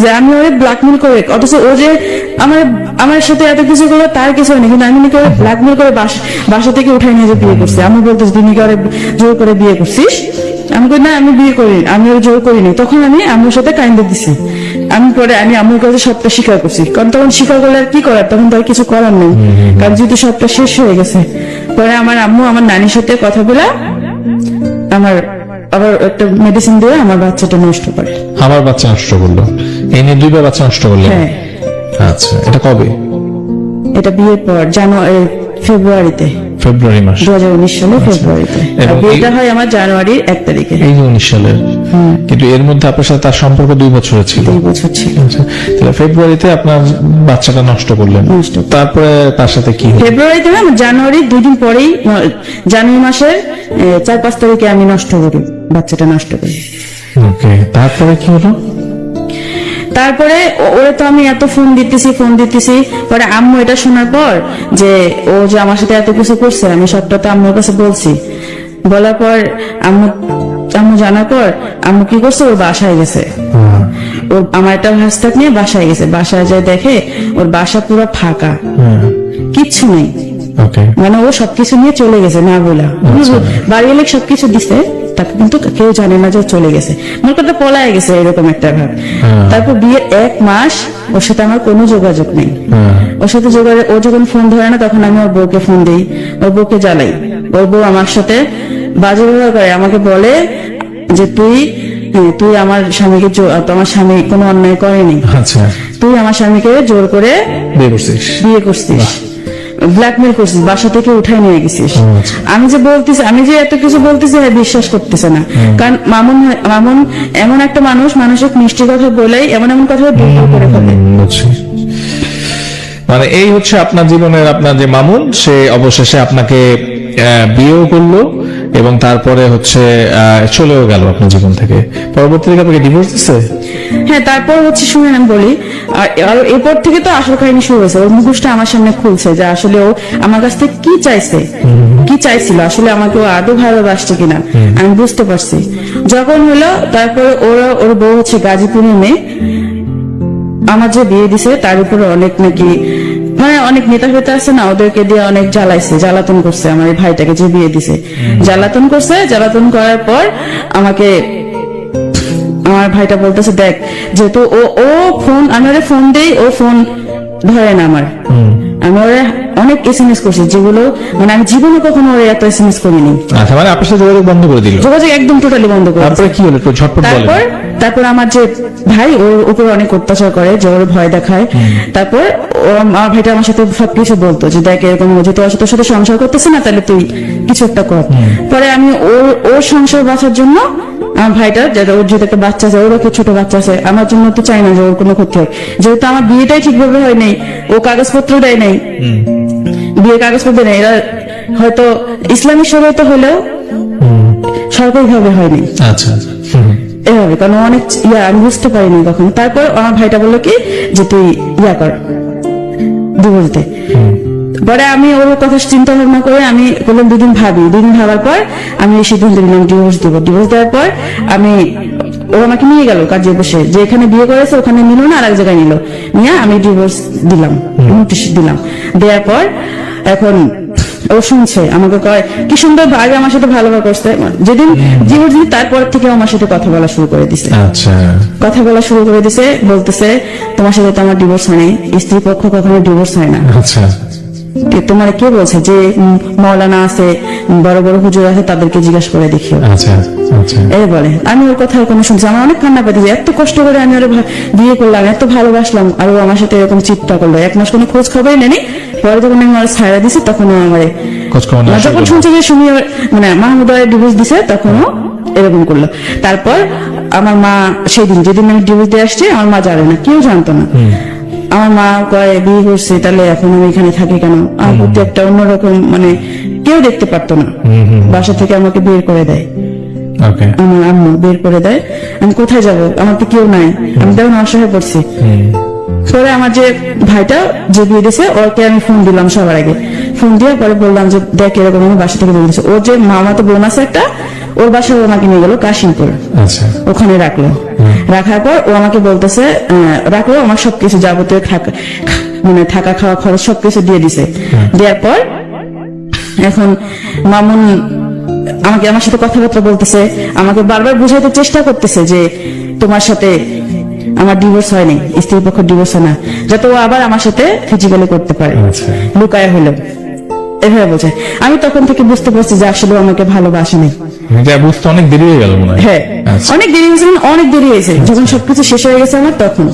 যে আমি ওরে ব্ল্যাকমেল করে, অথচ ও যে আমার সাথে এত কিছু করলো তার কিছু হয়নি, কিন্তু আমি নাকি ওরে ব্ল্যাকমেল করে বাসা থেকে উঠাই নিয়ে যে বিয়ে করছি। আমি বলতেছি তুই নাকি ওরে জোর করে বিয়ে করছিস। আমি কই না, আমি বিয়ে করিনি, আমি ওর জোর করিনি। তখন আমি আম্মুর সাথে কাইন্দে দিছি। পরে আমি আম্মুর কাছে সবটা স্বীকার করছি, কারণ তখন স্বীকার করলে আর কি করার, তখন তো আর কিছু করার নেই, কারণ যেহেতু সবটা শেষ হয়ে গেছে। পরে আমার আম্মু আমার নানির সাথে কথা বলে আবার একটা মেডিসিন দিয়ে আমার বাচ্চাটা নষ্ট করে। আমার বাচ্চা নষ্ট করলো, এই নিয়ে 2বার বাচ্চা নষ্ট করলো। হ্যাঁ। আচ্ছা, এটা কবে? এটা বিয়ের পর ফেব্রুয়ারি মাস 2019 সালে ফেব্রুয়ারিতে। এবং বিয়েটা হয় আমার জানুয়ারির 1 তারিখে। এই যে 19 সালের। কিন্তু এর মধ্যে আপনার সাথে তার সম্পর্ক 2 বছরের ছিল। 2 বছর ছিল। আচ্ছা, তাহলে ফেব্রুয়ারিতে আপনার বাচ্চাটা নষ্ট করলেন, তারপরে তার সাথে কি হলো? ফেব্রুয়ারিতে না, জানুয়ারির 2 দিন পরেই, জানুয়ারি মাসের 4-5 তারিখে আমি বাচ্চাটা নষ্ট করি। ওকে, তারপরে কি হলো? তারপরে ওরে তো আমি এত ফোন দিতেছি। পরে আম্মু এটা শোনার পর যে ও যে আমার সাথে এত কিছু করছে, আমি সবটা তো আম্মুর কাছে বলছি। বলার পর আম্মু জানার পর আম্মু কি করছে, ওর বাসায় গেছে। ওর আমার একটা হাসতাক নিয়ে বাসায় গেছে। বাসায় যায় দেখে ওর বাসা পুরো ফাঁকা, কিচ্ছু নেই। মানে ও সবকিছু নিয়ে চলে গেছে না বলা। বাড়ি এলে সবকিছু দিছে, তাকে কিন্তু কেউ জানে না যে চলে গেছে, মনে করতে পলায় গেছে, এরকম একটা ভাব। তারপর বিয়ের 1 মাস ওর সাথে আমার কোনো যোগাযোগ নেই। ওর সাথে ও যখন ফোন ধরে না, তখন আমি ওর বউকে ফোন দিই, ওর বউকে জ্বালাই। ওর বউ আমার সাথে বাজে ব্যবহার করে, আমাকে বলে যে তুই আমার স্বামীকে, তোমার স্বামী কোনো অন্যায় করেনি, তুই আমার স্বামীকে জোর করে বিয়ে করছিস, ব্ল্যাকমেল করছিস, বাসা থেকে উঠাই নিয়ে গেছিস। আমি যে এত কিছু বলতেছি, বিশ্বাস করতেছে না। কারণ মামুন এমন একটা মানুষের মিষ্টি কথা বলেই এমন কথা দুর্বল করে ফেলে। মানে এই হচ্ছে আপনার জীবনের আপনার যে মামুন, সে অবশেষে আপনাকে বিয়েও করলো এবং তারপরে হচ্ছে চলেও গেল আপনার জীবন থেকে। পরবর্তীতে আপনাকে ডিভোর্স দিচ্ছে? হ্যাঁ, তারপর হচ্ছে শুনেন আমি বলি, আর এরপর থেকে তো আসল কাহিনী শুরু হয়েছে। ওর মুখোশটা আমার সামনে খুলছে যে আসলে ও আমার কাছ থেকে কি চাইছিল, আসলে আমাকে ও আদৌ ভালোবাসছে কিনা আমি বুঝতে পারছি। যখন হলো তারপরে ওর বউ হচ্ছে গাজীপুরের মেয়ে, আমার যে বিয়ে দিছে তার উপরে অনেক নাকি, মানে অনেক নেতা ফেতা আছে না, ওদেরকে দিয়ে অনেক জ্বালাতন করছে আমার এই ভাইটাকে যে বিয়ে দিছে। জ্বালাতন করার পর আমার ভাইটা বলতেছে, দেখ যেহেতু আমি ওরে ফোন দেই, ও ফোন ধরে না আমার। আমি ওরে অনেক SMS করছি, যেগুলো মানে আমি জীবনে কখনো ওরে এত SMS করিনি। আচ্ছা, মানে আপনার সাথে যোগাযোগ বন্ধ করে দিল? যোগাযোগ একদম টোটালি বন্ধ করে। তারপরে কি হলো, একটু ঝটপট বলেন। তারপর আমার যে ভাই ওর উপরে অনেক অত্যাচার করে, যে ওর ভয় দেখায়। তারপর আমার ভাইটা আমার সাথে সবকিছু বলতো যে দেখ এরকম যে তোর সাথে সংসার করতেছে না, তাহলে তুই কিছু একটা কর। পরে আমি ওর সংসার বাঁচার জন্য আমার ভাইটা, ওর যদি একটা বাচ্চা আছে, ওর একটা ছোট বাচ্চা আছে, আমার জন্য তো চাই না যে ওর কোনো ক্ষতি হয়। যেহেতু আমার বিয়েটাই ঠিকভাবে হয় নাই, ও কাগজপত্র দেয় নাই, বিয়ের কাগজপত্র নেই, এরা হয়তো ইসলামী শরীয়তে হলেও সরকারি ভাবে হয়নি। আচ্ছা, এভাবে, কারণ অনেক আমি বুঝতে পারিনি তখন। তারপর আমার ভাইটা বললো কি যে তুই কর, ডিভোর্স দে। পরে আমি ওর কথা চিন্তা ভাবনা করে আমি বললাম 2 দিন ভাবি, 2 দিন ভাবার পর আমি এই সিদ্ধান্ত নিলাম ডিভোর্স দিব। ডিভোর্স দেওয়ার পর আমি ও আমাকে নিয়ে গেল কাজে বসে, যে এখানে বিয়ে করেছে ওখানে নিল না, আর এক জায়গায় নিল, নিয়ে আমি ডিভোর্স দিলাম, নোটিশ দিলাম। দেওয়ার পর এখন ও শুনছে, আমাকে কয় কি সুন্দর আগে আমার সাথে ভালোভাবে করছে, যেদিন ডিভোর্স দিই তারপর থেকে আমার সাথে কথা বলা শুরু করে দিছে। আচ্ছা, কথা বলা শুরু করে দিছে, বলতেছে তোমার সাথে তো আমার ডিভোর্স হয়নি, স্ত্রী পক্ষ কখনো ডিভোর্স হয় না। আচ্ছা, তোমার কে বলছে যে মৌলানা আছে, বড় বড় হুজুর আছে, তাদেরকে জিজ্ঞাসা করে দেখিও। আচ্ছা, আচ্ছা, এই বলে। আমি ওর কথা কোনো শুনছি, আমার অনেক কান্না পাতি, এত কষ্ট করে আমি ওর বিয়ে করলাম, এত ভালোবাসলাম, আর ও আমার সাথে এরকম চিৎকার করলো। 1 মাস কোনো খোঁজ খবরই নেই। পরে যখন আমি ওর ছাড়া দিছি তখন ও আমার খোঁজ খবর নেওয়া শুরু যখন করলো। শুনছে যে সুমি মানে মাহমুদ ডিভোর্স দিছে তখনও এরকম করলো। তারপর আমার মা সেদিন যেদিন আমি ডিভোর্স দিয়ে আসছি, আমার মা জানে না, কেউ জানতো না। আমার মা কয় বিয়ে করছে, তাহলে এখন আমি এখানে থাকি কেন? আমার প্রতি একটা অন্যরকম, মানে কেউ দেখতে পারতো না। বাসা থেকে আমাকে বের করে দেয়, ওকে, আমার আম্মু বের করে দেয়। আমি কোথায় যাব? আমার তো কেউ নাই, আমি তখন অসহায় পড়ছি। পরে আমার যে ভাইটা যে বিয়ে দিয়েছে ওকে আমি ফোন দিলাম, সবার আগে ফোন দিয়ে পরে বললাম যে দেখ এরকম আমি বাসা থেকে বের দিয়েছে। ওর যে মামা তো বোন আছে একটা, ওর বাসায় ও আমাকে নিয়ে গেল কাশিমপুর, আচ্ছা, ওখানে রাখলো। রাখার পর ও আমাকে বলতেছে রাখলো, আমার সবকিছু যাবতীয় মানে থাকা খাওয়া খরচ সবকিছু দিয়ে দিছে। দেওয়ার পর এখন মামুন আমাকে আমার সাথে কথাবার্তা বলতেছে, আমাকে বারবার বুঝাইতে চেষ্টা করতেছে যে তোমার সাথে আমার ডিভোর্স হয়নি, স্ত্রীর পক্ষ ডিভোর্স হয় না, যাতে ও আবার আমার সাথে ফিজিক্যালি করতে পারে, আচ্ছা, লুকায় হলো। এভাবে বলছে। আমি তখন থেকে বুঝতে পারছি যে আসলে ও আমাকে ভালোবাসেনি। এটা বুঝতে অনেক দেরি হয়ে গেল মনে হয়। হ্যাঁ, আচ্ছা। অনেক দেরি হয়েছে, অনেক দেরি হয়েছে। যখন সবকিছু শেষ হয়ে গেছে আমার তখন